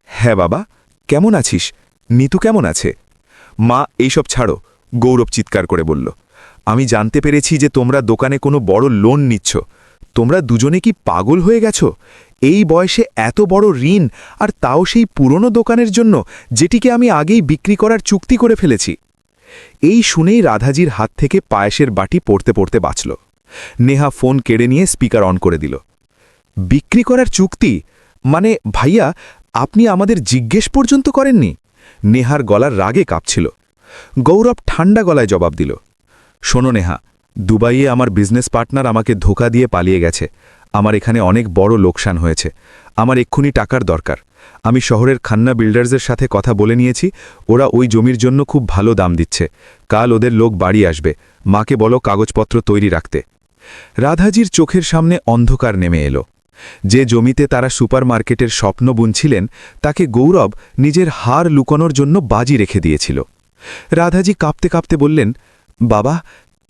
Speaker 2: হ্যাঁ বাবা, কেমন আছিস? নিতু কেমন আছে? মা, এইসব ছাড়ো, গৌরব চিৎকার করে বলল। আমি জানতে পেরেছি যে তোমরা দোকানে কোনো বড় লোন নিচ্ছ। তোমরা দুজনে কি পাগল হয়ে গেছো? এই বয়সে এত বড় ঋণ, আর তাও সেই পুরনো দোকানের জন্য, যেটিকে আমি আগেই বিক্রি করার চুক্তি করে ফেলেছি। এই শুনেই রাধাজির হাত থেকে পায়েসের বাটি পড়তে পড়তে বাঁচল। নেহা ফোন কেড়ে নিয়ে স্পিকার অন করে দিল। বিক্রি করার চুক্তি? মানে ভাইয়া, আপনি আমাদের জিজ্ঞেস পর্যন্ত করেননি? নেহার গলার রাগে কাঁপছিল। গৌরব ঠান্ডা গলায় জবাব দিল, শোনো নেহা, দুবাইয়ে আমার বিজনেস পার্টনার আমাকে ধোকা দিয়ে পালিয়ে গেছে। আমার এখানে অনেক বড় লোকসান হয়েছে। আমার এক্ষুনি টাকার দরকার। আমি শহরের খান্না বিল্ডার্সের সাথে কথা বলে নিয়েছি। ওরা ওই জমির জন্য খুব ভালো দাম দিচ্ছে। কাল ওদের লোক বাড়ি আসবে। মাকে বলো কাগজপত্র তৈরি রাখতে। রাধাজির চোখের সামনে অন্ধকার নেমে এলো। যে জমিতে তারা সুপারমার্কেটের স্বপ্ন বুনছিলেন, তাকে গৌরব নিজের হার লুকানোর জন্য বাজি রেখে দিয়েছিল। রাধাজি কাঁপতে কাঁপতে বললেন, বাবা,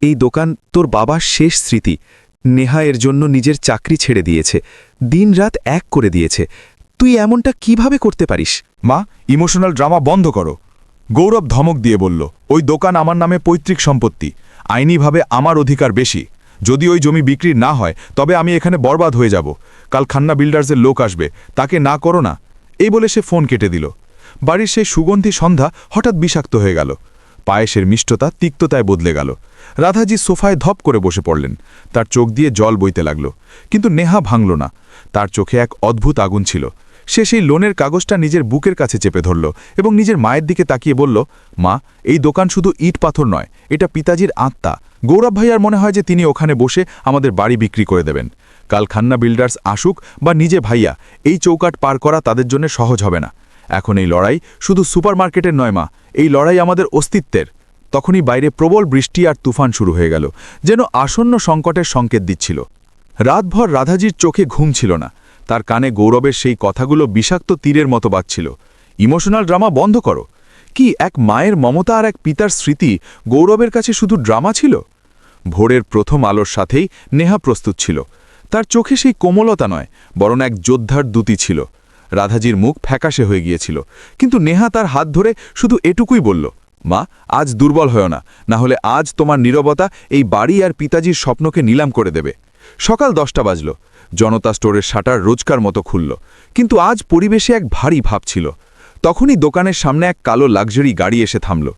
Speaker 2: এই দোকান তোর বাবার শেষ স্মৃতি। নেহা এর জন্য নিজের চাকরি ছেড়ে দিয়েছে, দিনরাত এক করে দিয়েছে। তুই এমনটা কিভাবে করতে পারিস?
Speaker 8: মা, ইমোশনাল ড্রামা বন্ধ করো। গৌরব ধমক দিয়ে বলল, ওই দোকান আমার নামে পৈতৃক সম্পত্তি।
Speaker 2: আইনিভাবে আমার অধিকার বেশি। যদি ওই জমি বিক্রি না হয় তবে আমি এখানে বরবাদ হয়ে যাব। কাল খান্না বিল্ডার্সের লোক আসবে, তাকে না করো না। এই বলে সে ফোন কেটে দিল। বাড়ির সেই সুগন্ধি সন্ধ্যা হঠাৎ বিষাক্ত হয়ে গেল। পায়েসের মিষ্টতা তিক্ততায় বদলে গেল। রাধাজি সোফায় ধপ করে বসে পড়লেন। তার চোখ দিয়ে জল বইতে লাগল, কিন্তু নেহা ভাঙল না। তার চোখে এক অদ্ভুত আগুন ছিল। সে সেই লোনের কাগজটা নিজের বুকের কাছে চেপে ধরল এবং নিজের মায়ের দিকে তাকিয়ে বলল, মা, এই দোকান শুধু ইট পাথর নয়, এটা পিতাজির আত্মা। গৌরব ভাইয়ার মনে হয় যে তিনি ওখানে বসে আমাদের বাড়ি বিক্রি করে দেবেন। কাল খান্না বিল্ডার্স আসুক বা নিজে ভাইয়া, এই চৌকাট পার করা তাদের জন্য সহজ হবে না। এখন এই লড়াই শুধু সুপারমার্কেটের নয় মা, এই লড়াই আমাদের অস্তিত্বের। তখনই বাইরে প্রবল বৃষ্টি আর তুফান শুরু হয়ে গেল, যেন আসন্ন সংকটের সংকেত দিচ্ছিল। রাতভর রাধাজির চোখে ঘুম ছিল না। তার কানে গৌরবের সেই কথাগুলো বিষাক্ত তীরের মতো বাজছিল। ইমোশনাল ড্রামা বন্ধ করো। কি এক মায়ের মমতা আর এক পিতার স্মৃতি গৌরবের কাছে শুধু ড্রামা ছিল? ভোরের প্রথম আলোর সাথেই নেহা প্রস্তুত ছিল। তার চোখে সেই কোমলতা নয়, বরং এক যোদ্ধার দ্যুতি ছিল। রাধাজির মুখ ফ্যাকাশে হয়ে গিয়েছিল, কিন্তু নেহা তার হাত ধরে শুধু এটুকুই বলল, মা, আজ দুর্বল হও না, না হলে আজ তোমার নীরবতা এই বাড়ি আর পিতাজির স্বপ্নকে নিলাম করে দেবে। সকাল 10টা বাজল। জনতা স্টোরের শাটার রোজকার মতো খুলল, কিন্তু আজ পরিবেশে এক ভারী ভাব ছিল। তখনই দোকানের সামনে এক কালো লাক্সারি গাড়ি এসে থামল।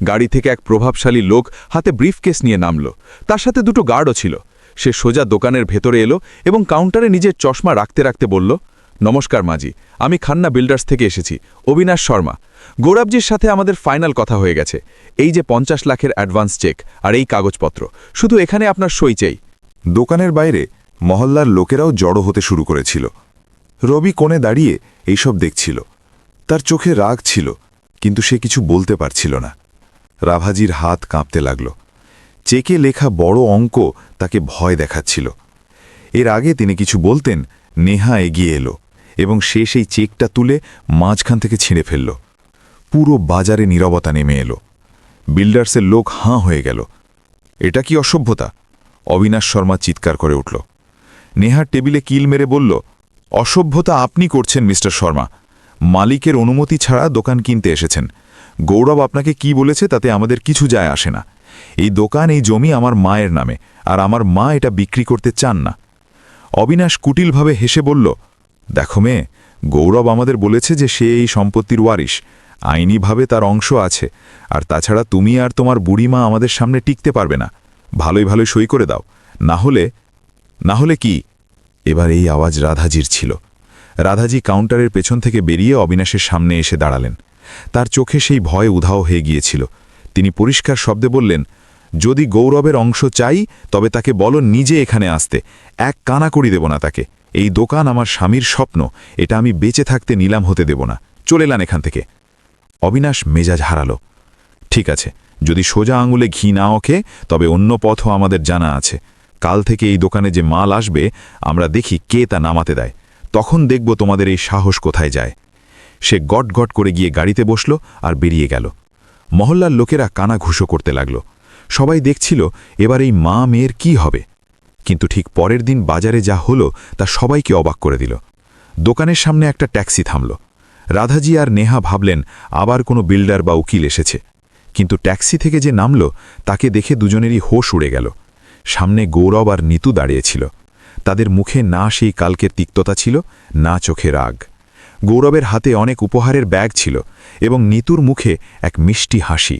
Speaker 2: গাড়ি থেকে এক প্রভাবশালী লোক হাতে ব্রিফকেস নিয়ে নামল। তার সাথে দুটো গার্ডও ছিল। সে সোজা দোকানের ভেতরে এলো এবং কাউন্টারে নিজের চশমা রাখতে রাখতে বলল, নমস্কার মাজি, আমি খান্না বিল্ডার্স থেকে এসেছি, অবিনাশ শর্মা। গৌরবজির সাথে আমাদের ফাইনাল কথা হয়ে গেছে। এই যে 50 লাখের অ্যাডভান্স চেক আর এই কাগজপত্র, শুধু এখানে আপনার সই চাই। দোকানের বাইরে মহল্লার লোকেরাও জড়ো হতে শুরু করেছিল। রবি কোণে দাঁড়িয়ে এইসব দেখছিল। তার চোখে রাগ ছিল, কিন্তু সে কিছু বলতে পারছিল না। রাভাজির হাত কাঁপতে লাগল। চেকে লেখা বড় অঙ্ক তাকে ভয় দেখাচ্ছিল। এর আগে তিনি কিছু বলতেন, নেহা এগিয়ে এলো এবং সে সেই চেকটা তুলে মাঝখান থেকে ছিঁড়ে ফেলল। পুরো বাজারে নীরবতা নেমে এলো। বিল্ডার্সের লোক হাঁ হয়ে গেল। এটা কি অসভ্যতা? অবিনাশ শর্মা চিৎকার করে উঠল। নেহার টেবিলে কিল মেরে বলল, অসভ্যতা আপনি করছেন মিস্টার শর্মা। মালিকের অনুমতি ছাড়া দোকান কিনতে এসেছেন। গৌরব আপনাকে কি বলেছে তাতে আমাদের কিছু যায় আসে না। এই দোকান, এই জমি আমার মায়ের নামে, আর আমার মা এটা বিক্রি করতে চান না। অবিনাশ কুটিলভাবে হেসে বলল, দেখো মেয়ে, গৌরব আমাদের বলেছে যে সে এই সম্পত্তির ওয়ারিশ। আইনিভাবে তার অংশ আছে, আর তাছাড়া তুমি আর তোমার বুড়িমা আমাদের সামনে টিকতে পারবে না। ভালোই ভালোই সই করে দাও, না হলে কি? এবার এই আওয়াজ রাধাজির ছিল। রাধাজি কাউন্টারের পেছন থেকে বেরিয়ে অবিনাশের সামনে এসে দাঁড়ালেন। তার চোখে সেই ভয় উধাও হয়ে গিয়েছিল। তিনি পরিষ্কার শব্দে বললেন, যদি গৌরবের অংশ চাই তবে তাকে বলো নিজে এখানে আসতে। এক কানা করি দেব না তাকে। এই দোকান আমার স্বামীর স্বপ্ন, এটা আমি বেঁচে থাকতে নিলাম হতে দেব না। চলে এলান এখান থেকে। অবিনাশ মেজাজ হারালো। ঠিক আছে, যদি সোজা আঙুলে ঘি না ওঠে তবে অন্য পথও আমাদের জানা আছে। কাল থেকে এই দোকানে যে মাল আসবে আমরা দেখি কে তা নামাতে দেয়। তখন দেখব তোমাদের এই সাহস কোথায় যায়। সে গট গট করে গিয়ে গাড়িতে বসল আর বেরিয়ে গেল। মহল্লার লোকেরা কানা ঘুষো করতে লাগল। সবাই দেখছিল এবার এই মা মেয়ের কি হবে। কিন্তু ঠিক পরের দিন বাজারে যা হলো তা সবাইকে অবাক করে দিল। দোকানের সামনে একটা ট্যাক্সি থামল। রাধাজি আর নেহা ভাবলেন আবার কোনো বিল্ডার বা উকিল এসেছে। কিন্তু ট্যাক্সি থেকে যে নামল তাকে দেখে দুজনেরই হোশ উড়ে গেল। সামনে গৌরব আর নিতু দাঁড়িয়েছিল। তাদের মুখে না সেই কালকের তিক্ততা ছিল, না চোখে রাগ। গৌরবের হাতে অনেক উপহারের ব্যাগ ছিল এবং নিতুর মুখে এক মিষ্টি হাসি।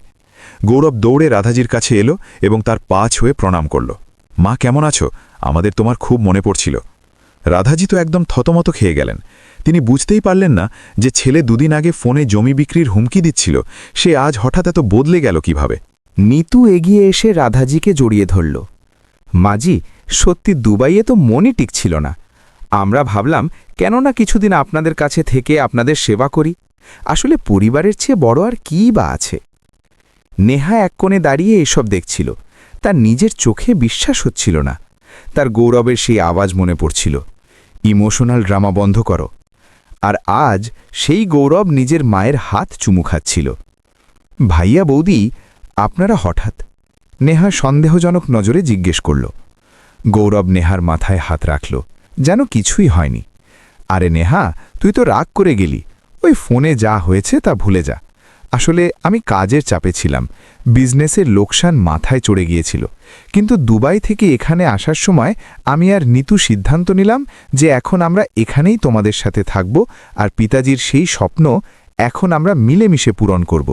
Speaker 2: গৌরব দৌড়ে রাধাজির কাছে এলো এবং তার পা ছুঁয়ে প্রণাম করল। মা, কেমন আছো? আমাদের তোমার খুব মনে পড়ছিল। রাধাজি তো একদম থতমত খেয়ে গেলেন। তিনি বুঝতেই পারলেন না যে ছেলে দুদিন আগে ফোনে জমি বিক্রির হুমকি দিচ্ছিল, সে আজ হঠাৎ এত বদলে গেল কিভাবে।
Speaker 5: নিতু এগিয়ে এসে রাধাজিকে জড়িয়ে ধরল। মাজি, সত্যি দুবাইয়ে তো মনই টিকছিল না। আমরা ভাবলাম কেননা কিছুদিন আপনাদের কাছে থেকে আপনাদের সেবা করি। আসলে পরিবারের চেয়ে বড় আর কী বা আছে। নেহা এক কোণে দাঁড়িয়ে এসব দেখছিল। তার নিজের চোখে বিশ্বাস হচ্ছিল না। তার গৌরবের সেই আওয়াজ মনে পড়ছিল, ইমোশনাল ড্রামা বন্ধ করো। আর আজ সেই গৌরব নিজের মায়ের হাত চুমু খাচ্ছিল। ভাইয়া বৌদি, আপনারা হঠাৎ? নেহা সন্দেহজনক নজরে জিজ্ঞেস করল। গৌরব নেহার মাথায় হাত রাখল, যেন কিছুই হয়নি। আরে নেহা, তুই তো রাগ করে গেলি। ওই ফোনে যা হয়েছে তা ভুলে যা।
Speaker 2: আসলে আমি কাজের চাপে ছিলাম, বিজনেসের লোকসান মাথায় চড়ে গিয়েছিল। কিন্তু দুবাই থেকে এখানে আসার সময় আমি আর নিতু সিদ্ধান্ত নিলাম যে এখন আমরা এখানেই তোমাদের সাথে থাকব, আর পিতাজির সেই স্বপ্ন এখন আমরা মিলেমিশে পূরণ করব।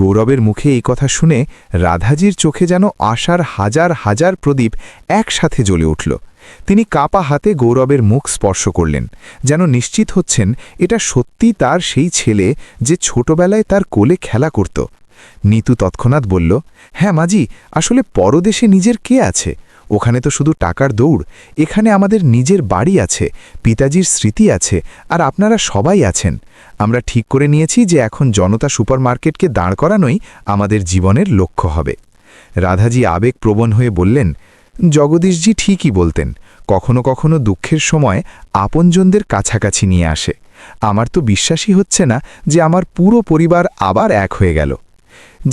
Speaker 2: গৌরবের মুখে এই কথা শুনে রাধাজির চোখে যেন আশার হাজার হাজার প্রদীপ একসাথে জ্বলে উঠল। তিনি কাপা হাতে গৌরবের মুখ স্পর্শ করলেন, যেন নিশ্চিত হচ্ছেন এটা সত্যি তার সেই ছেলে যে ছোটবেলায় তার কোলে খেলা করত। নিতু তৎক্ষণাৎ বলল, হ্যাঁ মাজি, আসলে পরদেশে নিজের কে আছে? ওখানে তো শুধু টাকার দৌড়। এখানে আমাদের নিজের বাড়ি আছে, পিতাজির স্মৃতি আছে, আর আপনারা সবাই আছেন। আমরা ঠিক করে নিয়েছি যে এখন জনতা সুপারমার্কেটকে দাঁড় করানোই আমাদের জীবনের লক্ষ্য হবে। রাধাজি আবেগপ্রবণ হয়ে বললেন, জগদীশজি ঠিকই বলতেন, কখনো কখনো দুঃখের সময় আপনজনদের কাছাকাছি নিয়ে আসে। আমার তো বিশ্বাসই হচ্ছে না যে আমার পুরো পরিবার আবার এক হয়ে গেল।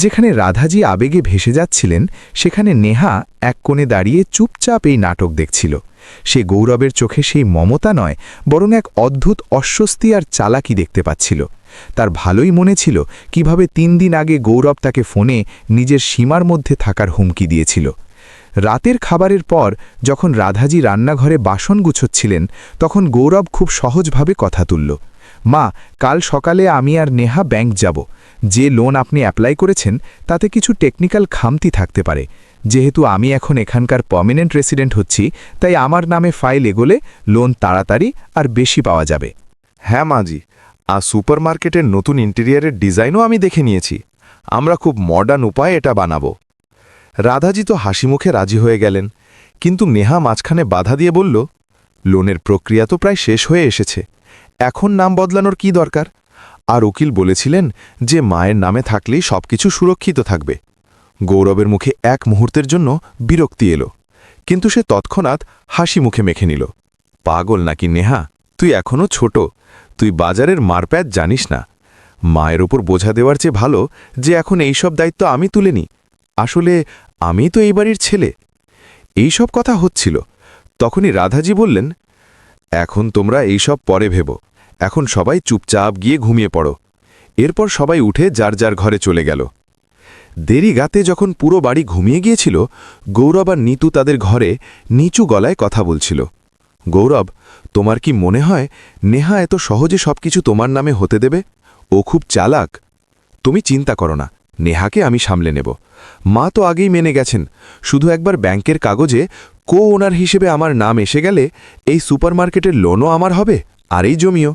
Speaker 2: যেখানে রাধাজি আবেগে ভেসে যাচ্ছিলেন, সেখানে নেহা এক কোণে দাঁড়িয়ে চুপচাপ এই নাটক দেখছিল। সে গৌরবের চোখে সেই মমতা নয়, বরং এক অদ্ভুত অস্বস্তি আর চালাকি দেখতে পাচ্ছিল। তার ভালোই মনে ছিল কিভাবে 3 দিন আগে গৌরব তাকে ফোনে নিজের সীমার মধ্যে থাকার হুমকি দিয়েছিল। রাতের খাবারের পর যখন রাধাজি রান্নাঘরে বাসন গুছোচ্ছিলেন, তখন গৌরব খুব সহজভাবে কথা তুলল, মা, কাল সকালে আমি আর নেহা ব্যাংক যাব। যে লোন আপনি অ্যাপ্লাই করেছেন তাতে কিছু টেকনিক্যাল খামতি থাকতে পারে। যেহেতু আমি এখন এখানকার পার্মানেন্ট রেসিডেন্ট হচ্ছি, তাই আমার নামে ফাইল এগোলে লোন তাড়াতাড়ি আর বেশি পাওয়া যাবে। হ্যাঁ মাজি, আর সুপারমার্কেটের নতুন ইন্টেরিয়ারের ডিজাইনও আমি দেখে নিয়েছি। আমরা খুব মডার্ন উপায়ে এটা বানাবো। রাধাজি তো হাসিমুখে রাজি হয়ে গেলেন, কিন্তু নেহা মাঝখানে বাধা দিয়ে বলল, লোনের প্রক্রিয়া তো প্রায় শেষ হয়ে এসেছে, এখন নাম বদলানোর কি দরকার? আর উকিল বলেছিলেন যে মায়ের নামে থাকলেই সবকিছু সুরক্ষিত থাকবে। গৌরবের মুখে এক মুহূর্তের জন্য বিরক্তি এলো, কিন্তু সে তৎক্ষণাৎ হাসি মুখে মেখে নিল। পাগল নাকি নেহা? তুই এখনও ছোট, তুই বাজারের মারপ্যাচ জানিস না। মায়ের ওপর বোঝা দেওয়ার চেয়ে ভালো যে এখন এইসব দায়িত্ব আমি তুলে নিই। আসলে আমি তো এই বাড়ির ছেলে। এইসব কথা হচ্ছিল, তখনই রাধাজি বললেন, এখন তোমরা এইসব পরে ভেবো, এখন সবাই চুপচাপ গিয়ে ঘুমিয়ে পড়ো। এরপর সবাই উঠে যার যার ঘরে চলে গেল। দেরি গাতে যখন পুরো বাড়ি ঘুমিয়ে গিয়েছিল, গৌরব আর নিতু তাদের ঘরে নিচু গলায় কথা বলছিল। গৌরব, তোমার কি মনে হয় নেহা এত সহজে সবকিছু তোমার নামে হতে দেবে? ও খুব চালাক। তুমি চিন্তা করো না, নেহাকে আমি সামলে নেব। মা তো আগেই মেনে গেছেন, শুধু একবার ব্যাংকের কাগজে কো ওনার হিসেবে আমার নাম এসে গেলে এই সুপারমার্কেটের লোনও আমার হবে, আর এই জমিও।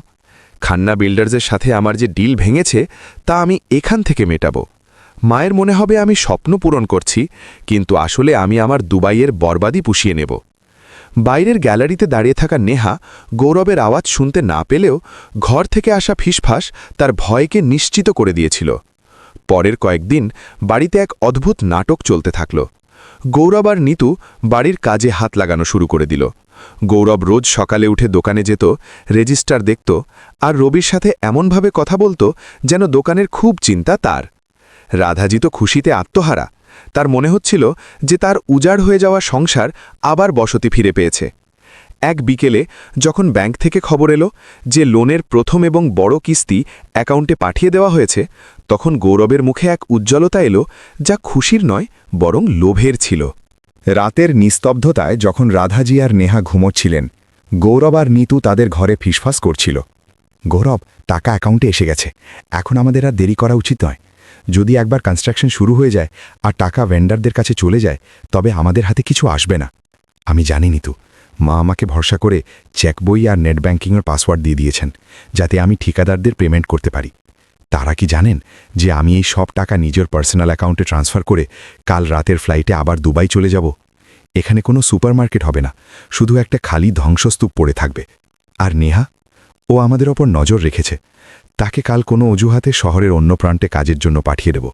Speaker 2: খান্না বিল্ডার্সের সাথে আমার যে ডিল ভেঙেছে তা আমি এখান থেকে মেটাবো। মায়ের মনে হবে আমি স্বপ্ন পূরণ করছি, কিন্তু আসলে আমি আমার দুবাইয়ের বরবাদি পুষিয়ে নেব। বাইরের গ্যালারিতে দাঁড়িয়ে থাকা নেহা গৌরবের আওয়াজ শুনতে না পেলেও ঘর থেকে আসা ফিসফাস তার ভয়কে নিশ্চিত করে দিয়েছিল। পরের কয়েকদিন বাড়িতে এক অদ্ভুত নাটক চলতে থাকল। গৌরব আর নিতু বাড়ির কাজে হাত লাগানো শুরু করে দিল। গৌরব রোজ সকালে উঠে দোকানে যেত, রেজিস্টার দেখত, আর রবির সাথে এমনভাবে কথা বলতো যেন দোকানের খুব চিন্তা তার। রাধাজি তো খুশিতে আত্মহারা। তার মনে হচ্ছিল যে তার উজাড় হয়ে যাওয়া সংসার আবার বসতি ফিরে পেয়েছে। এক বিকেলে যখন ব্যাংক থেকে খবর এলো যে লোনের প্রথম এবং বড় কিস্তি অ্যাকাউন্টে পাঠিয়ে দেওয়া হয়েছে, তখন গৌরবের মুখে এক উজ্জ্বলতা এলো যা খুশির নয়, বরং লোভের ছিল।
Speaker 8: রাতের নিস্তব্ধতায় যখন রাধাজি আর নেহা ঘুমোচ্ছিলেন, গৌরব আর নিতু তাদের ঘরে ফিসফাস করছিল। গৌরব, টাকা অ্যাকাউন্টে এসে গেছে, এখন আমাদের আর দেরি করা উচিত নয়। যদি একবার কনস্ট্রাকশন শুরু হয়ে যায় আর টাকা ভেন্ডারদের কাছে চলে যায়, তবে আমাদের হাতে কিছু আসবে না। আমি জানি নিতু, মা আমাকে ভরসা করে চেক বই আর নেট ব্যাংকিংয়ের পাসওয়ার্ড দিয়ে দিয়েছেন, যাতে আমি ঠিকাদারদের পেমেন্ট করতে পারি। তারা কি জানেন যে আমি এই সব টাকা নিজের পার্সোনাল অ্যাকাউন্টে ট্রান্সফার করে কাল রাতের ফ্লাইটে আবার দুবাই চলে যাব? এখানে কোনো সুপারমার্কেট হবে না, শুধু একটা খালি ধ্বংসস্তূপ পড়ে থাকবে। আর নেহা, ও আমাদের ওপর নজর রেখেছে। তাকে কাল কোনো অজুহাতে শহরের অন্য প্রান্তে কাজের জন্য পাঠিয়ে দেব।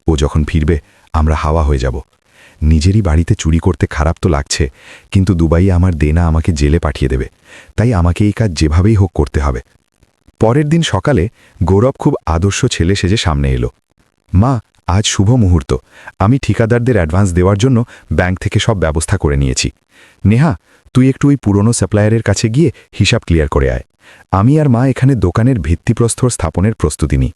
Speaker 8: ও যখন ফিরবে আমরা হাওয়া হয়ে যাব। নিজেরই বাড়িতে চুরি করতে খারাপ তো লাগছে, কিন্তু দুবাইয়ে আমার দেনা আমাকে জেলে পাঠিয়ে দেবে, তাই আমাকে এই কাজ যেভাবেই হোক করতে হবে। পরের দিন সকালে গৌরব খুব আদর্শ ছেলে সেজে সামনে এলো। মা, আজ শুভ মুহূর্ত, আমি ঠিকাদারদের অ্যাডভান্স দেওয়ার জন্য ব্যাংক থেকে সব ব্যবস্থা করে নিয়েছি। নেহা, তুই একটু ওই পুরনো সাপ্লায়ারের কাছে গিয়ে হিসাব ক্লিয়ার করে আয়। আমি আর মা এখানে দোকানের ভিত্তিপ্রস্তর স্থাপনের প্রস্তুতি নিই।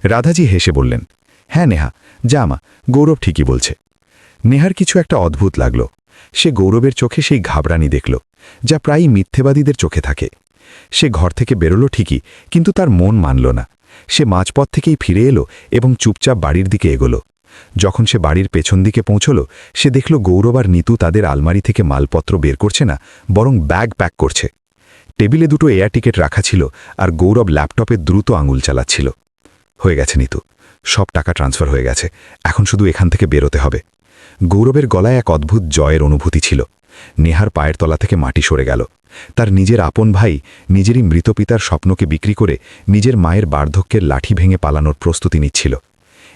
Speaker 8: রাধাজি হেসে বললেন, হ্যাঁ নেহা, যা মা, গৌরব ঠিকই বলছে। নেহার কিছু একটা অদ্ভুত লাগল। সে গৌরবের চোখে সেই ঘাবড়ানি দেখল, যা প্রায়ই মিথ্যেবাদীদের চোখে থাকে। সে ঘর থেকে বেরোলো ঠিকই, কিন্তু তার মন মানল না। সে মাঝপথ থেকেই ফিরে এলো এবং চুপচাপ বাড়ির দিকে এগোলো। যখন সে বাড়ির পেছন দিকে পৌঁছল, সে দেখল গৌরব আর নিতু তাদের আলমারি থেকে মালপত্র বের করছে না, বরং ব্যাগ প্যাক করছে। টেবিলে দুটো এয়ার টিকিট রাখা ছিল, আর গৌরব ল্যাপটপে দ্রুত আঙুল চালাচ্ছিল। হয়ে গেছে নিতু, সব টাকা ট্রান্সফার হয়ে গেছে, এখন শুধু এখান থেকে বেরোতে হবে। গৌরবের গলায় এক অদ্ভুত জয়ের অনুভূতি ছিল। নেহার পায়ের তলা থেকে মাটি সরে গেল। তার নিজের আপন ভাই নিজেরই মৃত পিতার স্বপ্নকে বিক্রি করে নিজের মায়ের বার্ধক্যের লাঠি ভেঙে পালানোর প্রস্তুতি নিচ্ছিল।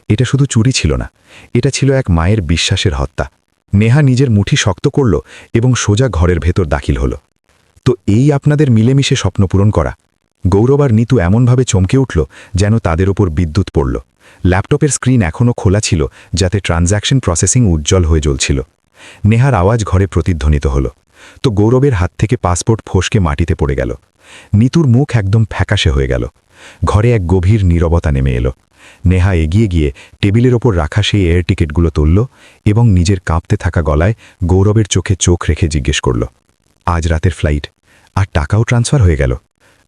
Speaker 8: এটা শুধু চুরি ছিল না, এটা ছিল এক মায়ের বিশ্বাসের হত্যা। নেহা নিজের মুঠি শক্ত করল এবং সোজা ঘরের ভেতর দাখিল হল। তো এই আপনাদের মিলেমিশে স্বপ্ন পূরণ করা? গৌরব আর নিতু এমনভাবে চমকে উঠল যেন তাদের ওপর বিদ্যুৎ পড়ল। ল্যাপটপের স্ক্রিন এখনও খোলা ছিল, যাতে ট্রানজ্যাকশন প্রসেসিং উজ্জ্বল হয়ে জ্বলছিল। নেহার আওয়াজ ঘরে প্রতিধ্বনিত হল। তো গৌরবের হাত থেকে পাসপোর্ট ফসকে মাটিতে পড়ে গেল। নিতুর মুখ একদম ফ্যাকাশে হয়ে গেল। ঘরে এক গভীর নীরবতা নেমে এলো। নেহা এগিয়ে গিয়ে টেবিলের ওপর রাখা সেই এয়ার টিকিটগুলো তুলল এবং নিজের কাঁপতে থাকা গলায় গৌরবের চোখে চোখ রেখে জিজ্ঞেস করল, আজ রাতের ফ্লাইট আর টাকাও ট্রান্সফার হয়ে গেল?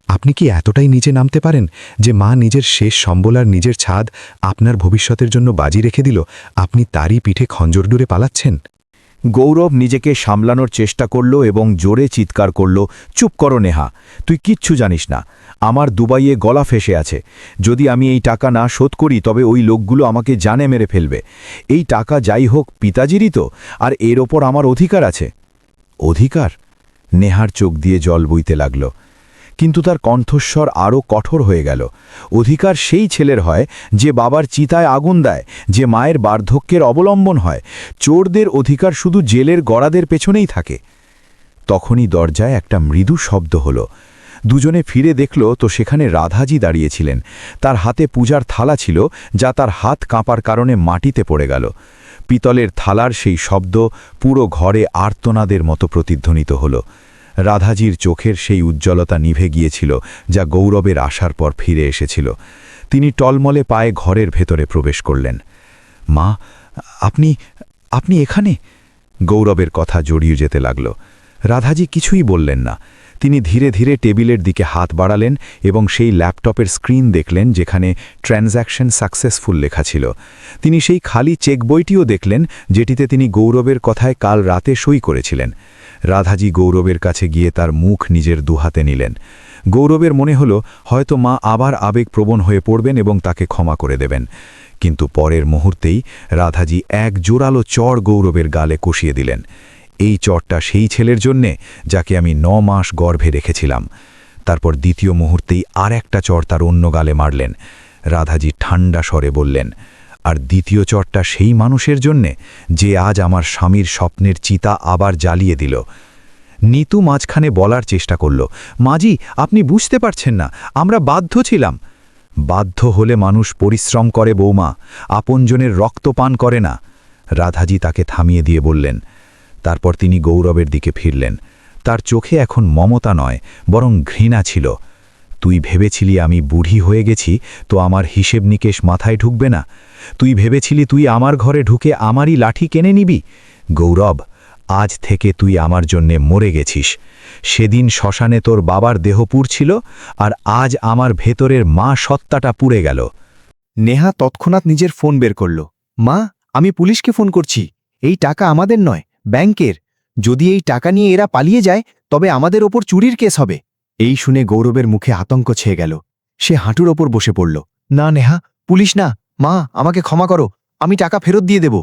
Speaker 8: আপনি কি এতটাই নিচে নামতে পারেন যে মা নিজের শেষ সম্বল আর নিজের ছাদ আপনার ভবিষ্যতের জন্য বাজি রেখে দিল, আপনি তারই পিঠে খঞ্জর ডুরে পালাচ্ছেন?
Speaker 5: গৌরব নিজেকে সামলানোর চেষ্টা করল এবং জোরে চিৎকার করল, চুপ করো নেহা, তুই কিচ্ছু জানিস না। আমার দুবাইয়ে গলা ফেসে আছে। যদি আমি এই টাকা না শোধ করি তবে ওই লোকগুলো আমাকে জানে মেরে ফেলবে। এই টাকা যাই হোক পিতাজিরই তো, আর এর ওপর আমার অধিকার আছে। অধিকার? নেহার চোখ দিয়ে জল বইতে লাগল, কিন্তু তার কণ্ঠস্বর আরও কঠোর হয়ে গেল। অধিকার সেই ছেলের হয় যে বাবার চিতায় আগুন দেয়, যে মায়ের বার্ধক্যের অবলম্বন হয়। চোরদের অধিকার শুধু জেলের গড়াদের পেছনেই থাকে। তখনই দরজায় একটা মৃদু শব্দ হল। দুজনে ফিরে দেখল তো সেখানে রাধাজি দাঁড়িয়েছিলেন। তার হাতে পূজার থালা ছিল, যা তার হাত কাঁপার কারণে মাটিতে পড়ে গেল। পিতলের থালার সেই শব্দ পুরো ঘরে আর্তনাদের মতো প্রতিধ্বনিত হল। রাধাজির চোখের সেই উজ্জ্বলতা নিভে গিয়েছিল, যা গৌরবের আসার পর ফিরে এসেছিল। তিনি টলমলে পায়ে ঘরের ভেতরে প্রবেশ করলেন। মা, আপনি এখানে? গৌরবের কথা জড়িয়ে যেতে লাগল। রাধাজি কিছুই বললেন না। তিনি ধীরে ধীরে টেবিলের দিকে হাত বাড়ালেন এবং সেই ল্যাপটপের স্ক্রিন দেখলেন যেখানে ট্রানজ্যাকশন সাকসেসফুল লেখা ছিল। তিনি সেই খালি চেক বইটিও দেখলেন, যেটিতে তিনি গৌরবের কথায় কাল রাতে সই করেছিলেন। রাধাজি গৌরবের কাছে গিয়ে তার মুখ নিজের দুহাতে নিলেন। গৌরবের মনে হল হয়তো মা আবার আবেগপ্রবণ হয়ে পড়বেন এবং তাকে ক্ষমা করে দেবেন। কিন্তু পরের মুহূর্তেই রাধাজি এক জোরালো চড় গৌরবের গালে কষিয়ে দিলেন। এই চড়টা সেই ছেলের জন্যে যাকে আমি 9 মাস গর্ভে রেখেছিলাম। তারপর দ্বিতীয় মুহূর্তেই আর একটা চড় তার অন্য গালে মারলেন। রাধাজি ঠান্ডা স্বরে বললেন, আর দ্বিতীয় চড়টা সেই মানুষের জন্যে যে আজ আমার স্বামীর স্বপ্নের চিতা আবার জ্বালিয়ে দিল। নিতু মাঝখানে বলার চেষ্টা করল, মাজি, আপনি বুঝতে পারছেন না, আমরা বাধ্য ছিলাম। বাধ্য হলে মানুষ পরিশ্রম করে বৌমা, আপনজনের রক্ত পান করে না। রাধাজি তাকে থামিয়ে দিয়ে বললেন। তারপর তিনি গৌরবের দিকে ফিরলেন। তার চোখে এখন মমতা নয়, বরং ঘৃণা ছিল। তুই ভেবেছিলি আমি বুড়ি হয়ে গেছি তো আমার হিসেব নিকেশ মাথায় ঢুকবে না? তুই ভেবেছিলি তুই আমার ঘরে ঢুকে আমারই লাঠি কেনে নিবি? গৌরব, আজ থেকে তুই আমার জন্যে মরে গেছিস। সেদিন শ্মশানে তোর বাবার দেহ পুড়ছিল, আর আজ আমার ভেতরের মা সত্তাটা পুড়ে গেল। নেহা তৎক্ষণাৎ নিজের ফোন বের করল। মা, আমি পুলিশকে ফোন করছি। এই টাকা আমাদের নয়, ব্যাংকের। যদি এই টাকা নিয়ে এরা পালিয়ে যায় তবে আমাদের ওপর চুরির কেস হবে। এই শুনে গৌরবের মুখে আতঙ্ক ছেয়ে গেল। সে হাঁটুর ওপর বসে পড়ল। না নেহা, পুলিশ না। মা, আমাকে ক্ষমা করো, আমি টাকা ফেরত দিয়ে দেব।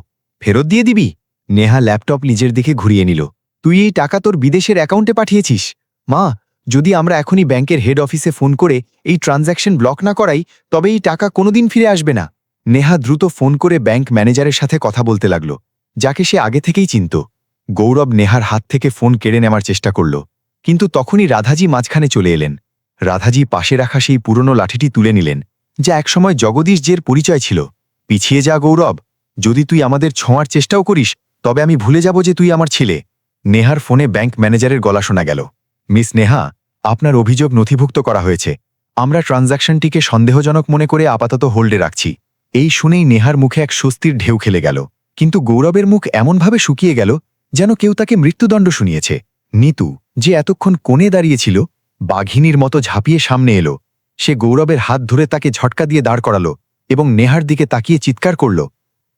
Speaker 5: ফেরত দিয়ে দিবি? নেহা ল্যাপটপ নিজের দিকে ঘুরিয়ে নিল। তুই এই টাকা তোর বিদেশের অ্যাকাউন্টে পাঠিয়েছিস। মা, যদি আমরা এখনই ব্যাংকের হেড অফিসে ফোন করে এই ট্রানজ্যাকশন ব্লক না করাই তবে এই টাকা কোনোদিন ফিরে আসবে না। নেহা দ্রুত ফোন করে ব্যাংক ম্যানেজারের সাথে কথা বলতে লাগল, যাকে সে আগে থেকেই চিনত। গৌরব নেহার হাত থেকে ফোন কেড়ে নেওয়ার চেষ্টা করল, কিন্তু তখনই রাধাজি মাঝখানে চলে এলেন। রাধাজি পাশে রাখা সেই পুরনো লাঠিটি তুলে নিলেন, যা একসময় জগদীশ জের পরিচয় ছিল। পিছিয়ে যা গৌরব, যদি তুই আমাদের ছোঁয়ার চেষ্টাও করিস তবে আমি ভুলে যাব যে তুই আমার ছেলে। নেহার ফোনে ব্যাংক ম্যানেজারের গলা শোনা গেল। মিস নেহা, আপনার অভিযোগ নথিভুক্ত করা হয়েছে।
Speaker 4: আমরা ট্রানজ্যাকশনটিকে সন্দেহজনক মনে করে আপাতত হোল্ডে রাখছি। এই শুনেই নেহার মুখে এক স্বস্তির ঢেউ খেলে গেল, কিন্তু গৌরবের মুখ এমনভাবে শুকিয়ে গেল যেন কেউ তাকে মৃত্যুদণ্ড শুনিয়েছে। নিতু, যে এতক্ষণ কোণে দাঁড়িয়েছিল, বাঘিনীর মতো ঝাঁপিয়ে সামনে এলো। সে গৌরবের হাত ধরে তাকে ঝটকা দিয়ে দাঁড় করালো এবং নেহার দিকে তাকিয়ে চিৎকার করল,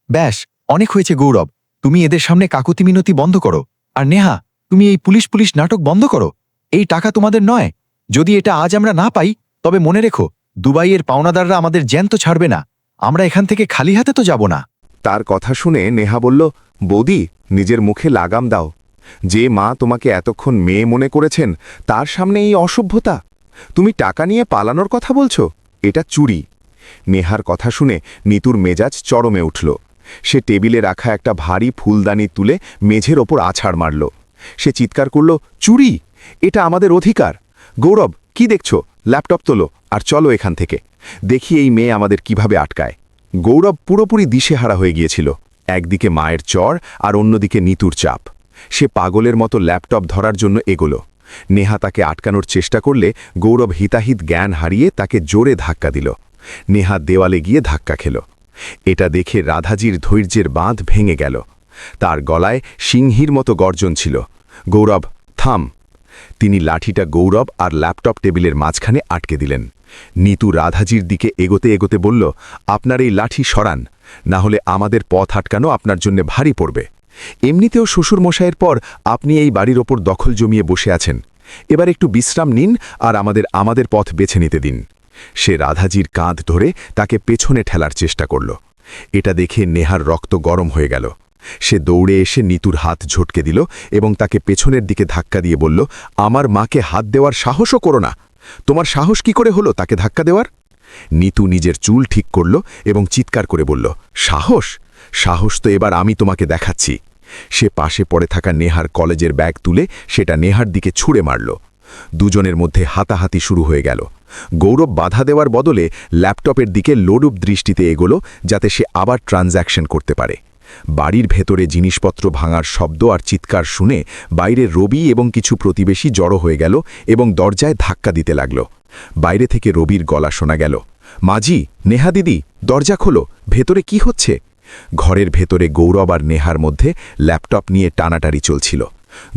Speaker 4: ব্যাস, অনেক হয়েছে গৌরব, তুমি এদের সামনে কাকুতি মিনতি বন্ধ করো। আর নেহা, তুমি এই পুলিশ পুলিশ নাটক বন্ধ করো। এই টাকা তোমাদের নয়। যদি এটা আজ আমরা না পাই, তবে মনে রেখো, দুবাইয়ের পাওনাদাররা আমাদের জ্যান্ত ছাড়বে না। আমরা এখান থেকে খালি হাতে তো যাব না।
Speaker 2: তার কথা শুনে নেহা বলল, বৌদি, নিজের মুখে লাগাম দাও। যে মা তোমাকে এতক্ষণ মেয়ে মনে করেছেন, তার সামনে এই অসভ্যতা। তুমি টাকা নিয়ে পালানোর কথা বলছো? এটা চুরি। নেহার কথা শুনে নিতুর মেজাজ চরমে উঠল। সে টেবিলে রাখা একটা ভারী ফুলদানি তুলে মেঝের ওপর আছাড় মারল। সে চিৎকার করল, চুরি! এটা আমাদের অধিকার। গৌরব, কি দেখছো? ল্যাপটপ তোলো আর চলো এখান থেকে। দেখি এই মেয়ে আমাদের কিভাবে আটকায়। গৌরব পুরোপুরি দিশেহারা হয়ে গিয়েছিল। একদিকে মায়ের চর আর অন্যদিকে নিতুর চাপ। সে পাগলের মতো ল্যাপটপ ধরার জন্য এগোলো। নেহা তাকে আটকানোর চেষ্টা করলে গৌরব হিতাহিত জ্ঞান হারিয়ে তাকে জোরে ধাক্কা দিল। নেহা দেওয়ালে গিয়ে ধাক্কা খেল। এটা দেখে রাধাজির ধৈর্যের বাঁধ ভেঙে গেল। তার গলায় সিংহীর মতো গর্জন ছিল, গৌরব, থাম! তিনি লাঠিটা গৌরব আর ল্যাপটপ টেবিলের মাঝখানে আটকে দিলেন। নিতু রাধাজির দিকে এগোতে এগোতে বলল, আপনার এই লাঠি সরান, না হলে আমাদের পথ আটকানো আপনার জন্য ভারী পড়বে। এমনিতেও শ্বশুরমশাইয়ের পর আপনি এই বাড়ির ওপর দখল জমিয়ে বসে আছেন। এবার একটু বিশ্রাম নিন আর আমাদের পথ বেছে নিতে দিন। সে রাধাজির কাঁধ ধরে তাকে পেছনে ঠেলার চেষ্টা করল। এটা দেখে নেহার রক্ত গরম হয়ে গেল। সে দৌড়ে এসে নিতুর হাত ঝটকে দিল এবং তাকে পেছনের দিকে ধাক্কা দিয়ে বলল, আমার মাকে হাত দেওয়ার সাহসও করো না। তোমার সাহস কি করে হলো তাকে ধাক্কা দেওয়ার? নিতু নিজের চুল ঠিক করল এবং চিৎকার করে বলল, সাহস? সাহস তো এবার আমি তোমাকে দেখাচ্ছি। সে পাশে পড়ে থাকা নেহার কলেজের ব্যাগ তুলে সেটা নেহার দিকে ছুঁড়ে মারল। দুজনের মধ্যে হাতাহাতি শুরু হয়ে গেল। গৌরব বাধা দেওয়ার বদলে ল্যাপটপের দিকে লোডুপ দৃষ্টিতে এগোলো, যাতে সে আবার ট্রানজ্যাকশন করতে পারে। বাড়ির ভেতরে জিনিসপত্র ভাঙার শব্দ আর চিৎকার শুনে বাইরে রবি এবং কিছু প্রতিবেশী জড়ো হয়ে গেল এবং দরজায় ধাক্কা দিতে লাগল। বাইরে থেকে রবির গলা শোনা গেল, মাজি, নেহা দিদি, দরজা খোলো, ভেতরে কি হচ্ছে? ঘরের ভেতরে গৌরব আর নেহার মধ্যে ল্যাপটপ নিয়ে টানাটারি চলছিল।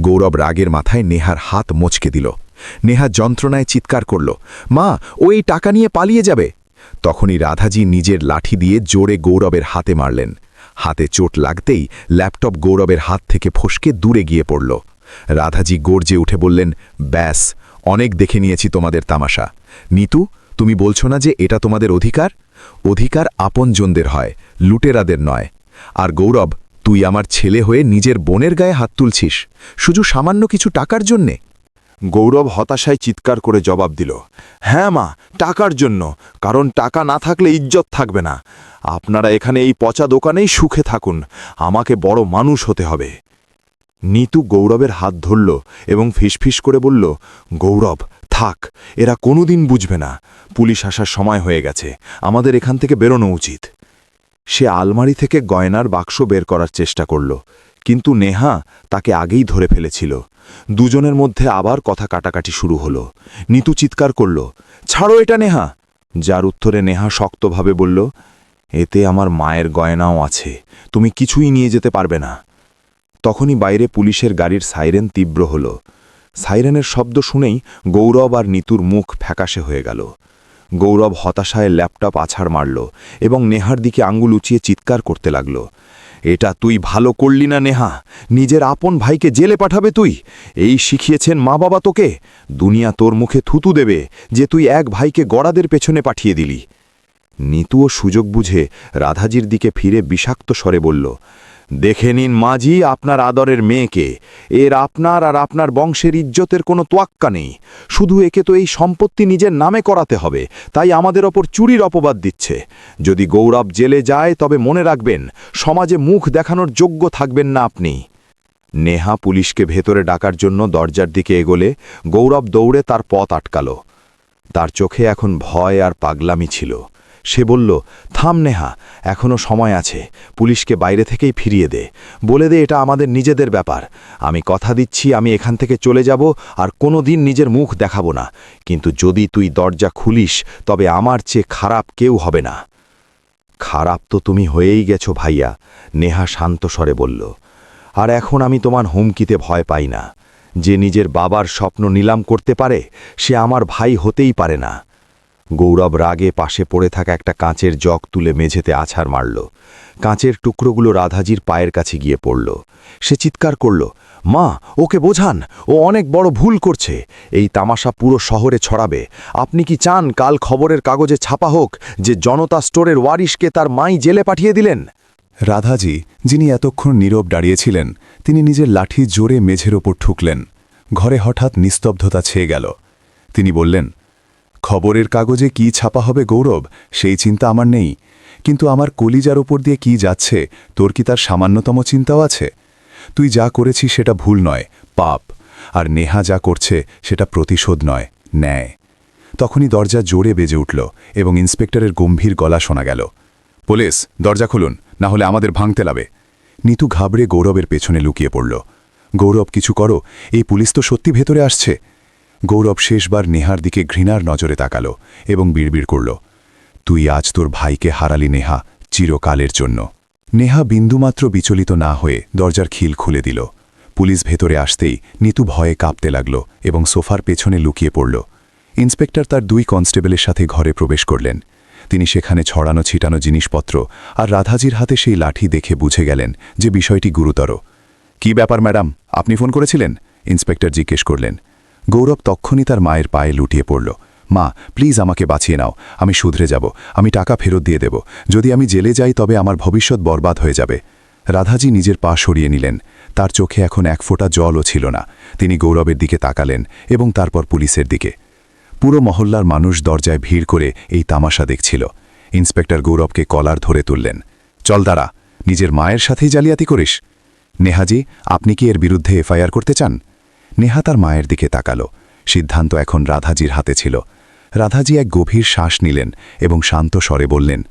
Speaker 2: গৌরব রাগের মাথায় নেহার হাত মোচকে দিল। নেহা যন্ত্রণায় চিৎকার করল, মা, ও এই টাকা নিয়ে পালিয়ে যাবে। তখনই রাধাজি নিজের লাঠি দিয়ে জোরে গৌরবের হাতে মারলেন। হাতে চোট লাগতেই ল্যাপটপ গৌরবের হাত থেকে ফসকে দূরে গিয়ে পড়ল। রাধাজি গর্জে উঠে বললেন, ব্যাস, অনেক দেখে নিয়েছি তোমাদের তামাশা। নিতু, তুমি বলছো না যে এটা তোমাদের অধিকার? অধিকার আপনজনদের হয়, লুটেরাদের নয়। আর গৌরব, তুই আমার ছেলে হয়ে নিজের বোনের গায়ে হাত তুলছিস, শুধু সামান্য কিছু টাকার জন্যে?
Speaker 3: গৌরব হতাশায় চিৎকার করে জবাব দিল, হ্যাঁ মা, টাকার জন্য, কারণ টাকা না থাকলে ইজ্জত থাকবে না। আপনারা এখানে এই পচা দোকানেই সুখে থাকুন, আমাকে বড় মানুষ হতে হবে। নিতু গৌরবের হাত ধরল এবং ফিসফিস করে বলল, গৌরব, থাক, এরা কোনোদিন বুঝবে না। পুলিশ আসার সময় হয়ে গেছে, আমাদের এখান থেকে বেরোনো উচিত। সে আলমারি থেকে গয়নার বাক্স বের করার চেষ্টা করল, কিন্তু নেহা তাকে আগেই ধরে ফেলেছিল। দুজনের মধ্যে আবার কথা কাটাকাটি শুরু হলো। নিতু চিৎকার করল, ছাড়ো এটা নেহা। যার উত্তরে নেহা শক্তভাবে বলল, এতে আমার মায়ের গয়নাও আছে, তুমি কিছুই নিয়ে যেতে পারবে না। তখনই বাইরে পুলিশের গাড়ির সাইরেন তীব্র হল। সাইরেনের শব্দ শুনেই গৌরব আর নিতুর মুখ ফ্যাকাশে হয়ে গেল। গৌরব হতাশায় ল্যাপটপ আছাড় মারল এবং নেহার দিকে আঙ্গুল উঁচিয়ে চিৎকার করতে লাগল, এটা তুই ভালো করলি না নেহা, নিজের আপন ভাইকে জেলে পাঠাবে তুই? এই শিখিয়েছেন মা বাবা তোকে? দুনিয়া তোর মুখে থুতু দেবে যে তুই এক ভাইকে গড়াদের পেছনে পাঠিয়ে দিলি। নিতুও সুযোগ বুঝে রাধাজির দিকে ফিরে বিষাক্ত স্বরে বলল, দেখে নিন মাজি, আপনার আদরের মেয়েকে। এর আপনার আর আপনার বংশের ইজ্জতের কোনো তোয়াক্কা নেই। শুধু একে তো এই সম্পত্তি নিজের নামে করাতে হবে, তাই আমাদের ওপর চুরির অপবাদ দিচ্ছে। যদি গৌরব জেলে যায় তবে মনে রাখবেন, সমাজে মুখ দেখানোর যোগ্য থাকবেন না আপনি। নেহা পুলিশকে ভেতরে ডাকার জন্য দরজার দিকে এগোলে গৌরব দৌড়ে তার পথ আটকাল। তার চোখে এখন ভয় আর পাগলামি ছিল।
Speaker 2: সে বলল, থাম নেহা, এখনও সময় আছে, পুলিশকে বাইরে থেকেই ফিরিয়ে দে, বলে দে এটা আমাদের নিজেদের ব্যাপার। আমি কথা দিচ্ছি আমি এখান থেকে চলে যাব আর কোনো দিন নিজের মুখ দেখাবো না, কিন্তু যদি তুই দরজা খুলিস তবে আমার চেয়ে খারাপ কেউ হবে না। খারাপ তো তুমি হয়েই গেছো ভাইয়া, নেহা শান্ত স্বরে বলল, আর এখন আমি তোমার হুমকিতে ভয় পাই না। যে নিজের বাবার স্বপ্ন নিলাম করতে পারে সে আমার ভাই হতেই পারে না। গৌরব রাগে পাশে পড়ে থাকা একটা কাঁচের জগ তুলে মেঝেতে আছাড় মারল। কাঁচের টুকরোগুলো রাধাজির পায়ের কাছে গিয়ে পড়ল। সে চিৎকার করল, মা, ওকে বোঝান, ও অনেক বড় ভুল করছে, এই তামাশা পুরো শহরে ছড়াবে। আপনি কি চান কাল খবরের কাগজে ছাপা হোক যে জনতা স্টোরের ওয়ারিশকে তার মাই জেলে পাঠিয়ে দিলেন?
Speaker 8: রাধাজি, যিনি এতক্ষণ নীরব দাঁড়িয়েছিলেন, তিনি নিজের লাঠি জোরে মেঝের ওপর ঠুকলেন। ঘরে হঠাৎ নিস্তব্ধতা ছেয়ে গেল। তিনি বললেন, খবরের কাগজে কি ছাপা হবে গৌরব, সেই চিন্তা আমার নেই, কিন্তু আমার কলিজার ওপর দিয়ে কি যাচ্ছে তোর কি তার সামান্যতম চিন্তাও আছে? তুই যা করেছিস সেটা ভুল নয়, পাপ, আর নেহা যা করছে সেটা প্রতিশোধ নয়, ন্যায়। তখনই দরজা জোরে বেজে উঠল এবং ইন্সপেক্টরের গম্ভীর গলা শোনা গেল, পুলিশ, দরজা খুলুন, না হলে আমাদের ভাঙতে লাবে। নিতু ঘাবড়ে গৌরবের পেছনে লুকিয়ে পড়ল। গৌরব, কিছু করো, এই পুলিশ তো সত্যি ভেতরে আসছে। গৌরব শেষবার নেহার দিকে ঘৃণার নজরে তাকালো এবং বিড়বিড় করল, তুই আজ তোর ভাইকে হারালি নেহা, চিরকালের জন্য। নেহা বিন্দুমাত্র বিচলিত না হয়ে দরজার খিল খুলে দিল। পুলিশ ভেতরে আসতেই নিতু ভয়ে কাঁপতে লাগল এবং সোফার পেছনে লুকিয়ে পড়ল। ইন্সপেক্টর তার 2 কনস্টেবলের সাথে ঘরে প্রবেশ করলেন। তিনি সেখানে ছড়ানো ছিটানো জিনিসপত্র আর রাধাজির হাতে সেই লাঠি দেখে বুঝে গেলেন যে বিষয়টি গুরুতর। কি ব্যাপার ম্যাডাম, আপনি ফোন করেছিলেন? ইন্সপেক্টর জিজ্ঞেস করলেন। গৌরব তক্ষুনি তার মায়ের পায়ে লুটিয়ে পড়ল। মা, প্লিজ আমাকে বাঁচিয়ে নাও, আমি শুধরে যাব, আমি টাকা ফেরত দিয়ে দেব। যদি আমি জেলে যাই তবে আমার ভবিষ্যৎ বরবাদ হয়ে যাবে। রাধাজি নিজের পা সরিয়ে নিলেন। তার চোখে এখন এক ফোঁটা জলও ছিল না। তিনি গৌরবের দিকে তাকালেন এবং তারপর পুলিশের দিকে। পুরো মহল্লার মানুষ দরজায় ভিড় করে এই তামাশা দেখছিল। ইন্সপেক্টর গৌরবকে কলার ধরে তুললেন। চল দাঁড়া, নিজের মায়ের সাথেই জালিয়াতি করিস? নেহাজি, আপনি কি এর বিরুদ্ধে এফআইআর করতে চান? নেহা তার মায়ের দিকে তাকালো। সিদ্ধান্ত এখন রাধাজির হাতে ছিল। রাধাজি এক গভীর শ্বাস নিলেন এবং শান্ত স্বরে বললেন,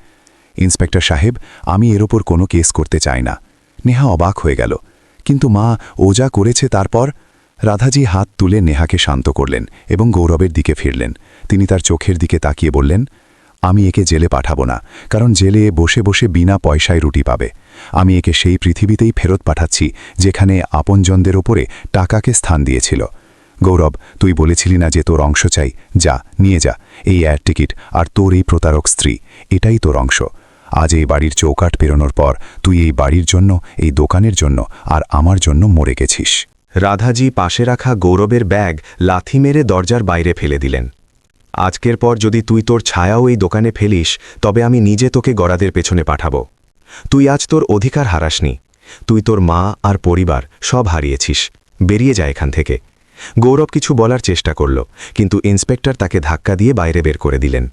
Speaker 8: ইন্সপেক্টর সাহেব, আমি এর ওপর কোনো কেস করতে চাই না। নেহা অবাক হয়ে গেল। কিন্তু মা, ও যা করেছে তারপর? রাধাজি হাত তুলে নেহাকে শান্ত করলেন এবং গৌরবের দিকে ফিরলেন। তিনি তার চোখের দিকে তাকিয়ে বললেন, আমি একে জেলে পাঠাবো না, কারণ জেলে বসে বসে বিনা পয়সায় রুটি পাবে। আমি একে সেই পৃথিবীতেই ফেরত পাঠাচ্ছি যেখানে আপনজনদের ওপরে টাকাকে স্থান দিয়েছিল। গৌরব, তুই বলেছিলি না যে তোর অংশ চাই? যা, নিয়ে যা এই এয়ার টিকিট আর তোর এই প্রতারক স্ত্রী, এটাই তোর অংশ। আজ এই বাড়ির চৌকাঠ পেরোনোর পর তুই এই বাড়ির জন্য, এই দোকানের জন্য আর আমার জন্য মরে গেছিস।
Speaker 5: রাধাজি পাশে রাখা গৌরবের ব্যাগ লাথি মেরে দরজার বাইরে ফেলে দিলেন। আজকের পর যদি তুই তোর ছায়াও এই দোকানে ফেলিস তবে আমি নিজে তোকে গরাদের পেছনে পাঠাবো। তুই আজ তোর অধিকার হারাসনি। তুই তোর মা আর পরিবার সব হারিয়েছিস। বেরিয়ে যা এখান থেকে। গৌরব কিছু বলার চেষ্টা করল, কিন্তু ইন্সপেক্টর তাকে ধাক্কা দিয়ে বাইরে বের করে দিলেন।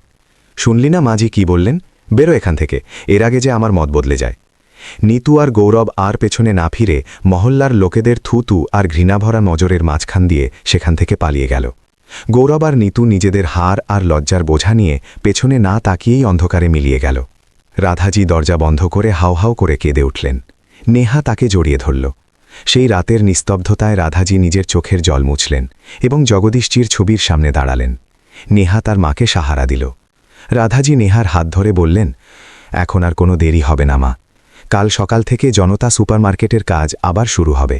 Speaker 5: শুনলি না মাঝি কি বললেন? বেরো এখান থেকে, এর আগে যে আমার মত বদলে যায়। নিতু আর গৌরব আর পেছনে না ফিরে মহল্লার লোকেদের থুতু আর ঘৃণাভরা নজরের মাঝখান দিয়ে সেখান থেকে পালিয়ে গেল। গৌরব আর নিতু নিজেদের হার আর লজ্জার বোঝা নিয়ে পেছনে না তাকিয়েই অন্ধকারে মিলিয়ে গেল। রাধাজি দরজা বন্ধ করে হাউ হাউ করে কেঁদে উঠলেন। নেহা তাকে জড়িয়ে ধরল। সেই রাতের নিস্তব্ধতায় রাধাজি নিজের চোখের জল মুছলেন এবং জগদীশজির ছবির সামনে দাঁড়ালেন। নেহা তার মাকে সাহারা দিল। রাধাজি নেহার হাত ধরে বললেন, এখন আর কোনো দেরি হবে না মা। কাল সকাল থেকে জনতা সুপারমার্কেটের কাজ আবার শুরু হবে।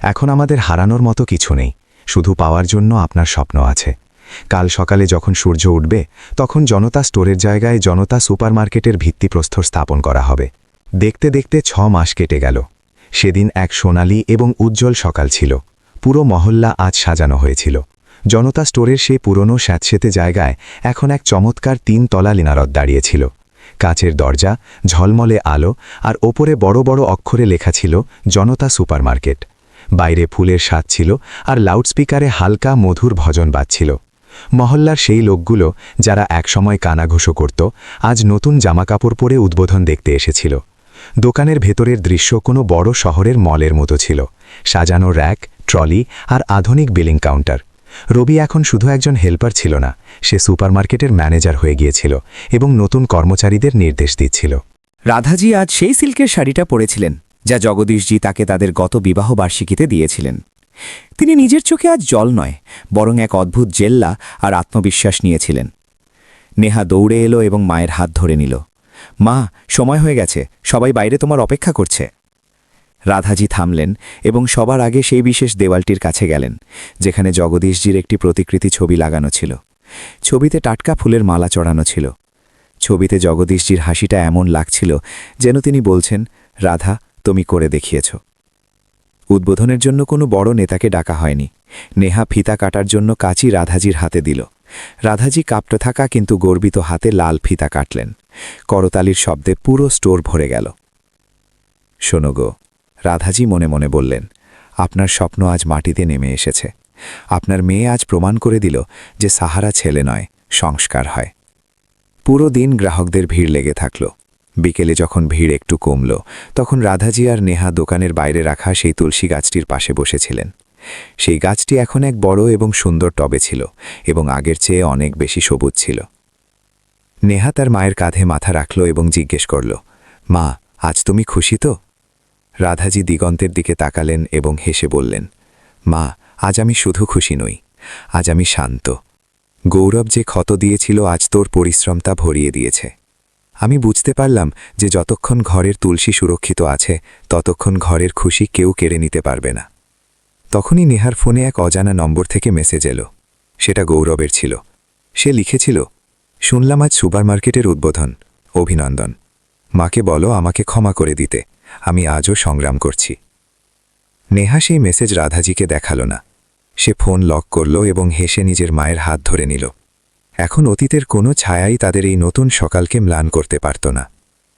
Speaker 5: এখন আমাদের হারানোর মতো কিছু নেই, শুধু পাওয়ার জন্য আপনার স্বপ্ন আছে। কাল সকালে যখন সূর্য উঠবে তখন জনতা স্টোরের জায়গায় জনতা সুপারমার্কেটের ভিত্তিপ্রস্তর স্থাপন করা হবে। দেখতে দেখতে 6 মাস কেটে গেল। সেদিন এক সোনালী এবং উজ্জ্বল সকাল ছিল। পুরো মহল্লা আজ সাজানো হয়েছিল। জনতা স্টোরের সেই পুরনো স্যাঁতসেঁতে জায়গায় এখন এক চমৎকার 3 তলা ইমারত দাঁড়িয়েছিল। কাচের দরজা, ঝলমলে আলো আর ওপরে বড় বড় অক্ষরে লেখা ছিল জনতা সুপারমার্কেট। বাইরে ফুলের স্বাদ ছিল আর লাউডস্পিকারে হালকা মধুর ভজন বাজছিল। মহল্লার সেই লোকগুলো যারা একসময় কানাঘুষো করত, আজ নতুন জামাকাপড় পরে উদ্বোধন দেখতে এসেছিল। দোকানের ভেতরের দৃশ্য কোনো বড় শহরের মলের মতো ছিল। সাজানো র্যাক, ট্রলি আর আধুনিক বিলিং কাউন্টার।
Speaker 7: রবি এখন শুধু একজন হেল্পার ছিল না, সে সুপারমার্কেটের ম্যানেজার হয়ে গিয়েছিল এবং নতুন কর্মচারীদের নির্দেশ দিচ্ছিল।
Speaker 5: রাধাজি আজ সেই সিল্কের শাড়িটা পরেছিলেন যা জগদীশজি তাকে তাদের গত বিবাহ বার্ষিকীতে দিয়েছিলেন। তিনি নিজের চোখে আজ জল নয়, বরং এক অদ্ভুত জেল্লা আর আত্মবিশ্বাস নিয়েছিলেন। নেহা দৌড়ে এলো এবং মায়ের হাত ধরে নিল। মা, সময় হয়ে গেছে, সবাই বাইরে তোমার অপেক্ষা করছে। রাধাজি থামলেন এবং সবার আগে সেই বিশেষ দেওয়ালটির কাছে গেলেন, যেখানে জগদীশজির একটি প্রতিকৃতি ছবি লাগানো ছিল। ছবিতে টাটকা ফুলের মালা চড়ানো ছিল। ছবিতে জগদীশজির হাসিটা এমন লাগছিল যেন তিনি বলছেন, রাধা, তুমি করে দেখিয়েছ। উদ্বোধনের জন্য কোনো বড় নেতাকে ডাকা হয়নি। নেহা ফিতা কাটার জন্য কাঁচি রাধাজির হাতে দিল। রাধাজি কাঁপতে থাকা কিন্তু গর্বিত হাতে লাল ফিতা কাটলেন। করতালির শব্দে পুরো স্টোর ভরে গেল। শোনো গো, রাধাজি মনে মনে বললেন, আপনার স্বপ্ন আজ মাটিতে নেমে এসেছে। আপনার মেয়ে আজ প্রমাণ করে দিল যে সাহারা ছেলে নয়, সংস্কার হয়। পুরো দিন গ্রাহকদের ভিড় লেগে থাকল। বিকেলে যখন ভিড় একটু কমল, তখন রাধাজি আর নেহা দোকানের বাইরে রাখা সেই তুলসী গাছটির পাশে বসেছিলেন। সেই গাছটি এখন এক বড় এবং সুন্দর টবে ছিল এবং আগের চেয়ে অনেক বেশি সবুজ ছিল। নেহা তার মায়ের কাঁধে মাথা রাখল এবং জিজ্ঞেস করল, মা, আজ তুমি খুশি তো? রাধাজি দিগন্তের দিকে তাকালেন এবং হেসে বললেন, মা, আজ আমি শুধু খুশি নই, আজ আমি শান্ত। গৌরব যে ক্ষত দিয়েছিল আজ তোর পরিশ্রমটা ভরিয়ে দিয়েছে। আমি বুঝতে পারলাম যে যতক্ষণ ঘরের তুলসী সুরক্ষিত আছে ততক্ষণ ঘরের খুশি কেউ কেড়ে নিতে পারবে না। তখনই নেহার ফোনে এক অজানা নম্বর থেকে মেসেজ এলো। সেটা গৌরবের ছিল। সে লিখেছিল, শুনলাম আজ সুপারমার্কেটের উদ্বোধন, অভিনন্দন। মাকে বলো আমাকে ক্ষমা করে দিতে, আমি আজও সংগ্রাম করছি। নেহা সেই মেসেজ রাধাজিকে দেখালো না। সে ফোন লক করল এবং হেসে নিজের মায়ের হাত ধরে নিল। এখন অতীতের কোনো ছায়াই তাদের এই নতুন সকালকে ম্লান করতে পারত না।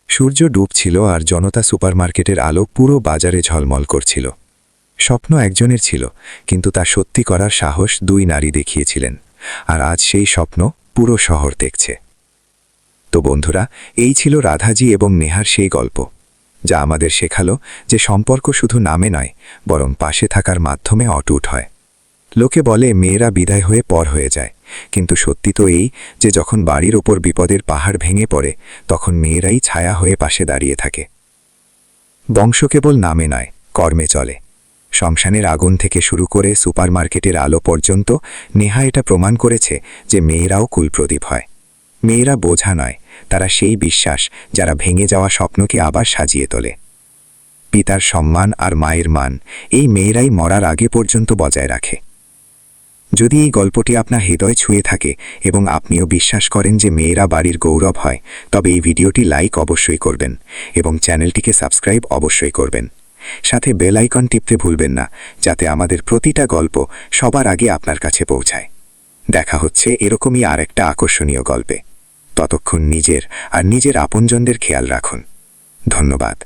Speaker 5: সূর্য ডুবছিল আর জনতা সুপারমার্কেটের আলো পুরো বাজারে ঝলমল করছিল। স্বপ্ন একজনের ছিল, কিন্তু তা সত্যি করার সাহস দুই নারী দেখিয়েছিলেন, আর আজ সেই স্বপ্ন পুরো শহর দেখছে। তো বন্ধুরা, এই ছিল রাধাজি এবং নেহার সেই গল্প, যা আমাদের শেখালো যে সম্পর্ক শুধু নামে নয়, বরং পাশে থাকার মাধ্যমে অটুট হয়। লোকে বলে মেয়েরা বিদায় হয়ে পর হয়ে যায়, কিন্তু সত্যি তো এই যে যখন বাড়ির ওপর বিপদের পাহাড় ভেঙে পড়ে, তখন মেয়েরাই ছায়া হয়ে পাশে দাঁড়িয়ে থাকে। বংশ কেবল নামে নয়, কর্মে চলে। শ্মশানের আগুন থেকে শুরু করে সুপারমার্কেটের আলো পর্যন্ত নেহা এটা প্রমাণ করেছে যে মেয়েরাও কুলপ্রদীপ হয়। মেয়েরা বোঝা নয়, তারা সেই বিশ্বাস যারা ভেঙে যাওয়া স্বপ্নকে আবার সাজিয়ে তোলে। পিতার সম্মান আর মায়ের মান এই মেয়েরাই মরার আগে পর্যন্ত বজায় রাখে। যদি এই গল্পটি আপনার হৃদয় ছুঁয়ে থাকে এবং আপনিও বিশ্বাস করেন যে মেয়েরা বাড়ির গৌরব হয়, তবে এই ভিডিওটি লাইক অবশ্যই করবেন এবং চ্যানেলটিকে সাবস্ক্রাইব অবশ্যই করবেন। সাথে বেল আইকন টিপতে ভুলবেন না, যাতে আমাদের প্রতিটা গল্প সবার আগে আপনার কাছে পৌঁছায়। দেখা হচ্ছে এরকমই আরেকটা আকর্ষণীয় গল্পে। ততক্ষণ নিজের আর নিজের আপনজনদের খেয়াল রাখুন। ধন্যবাদ।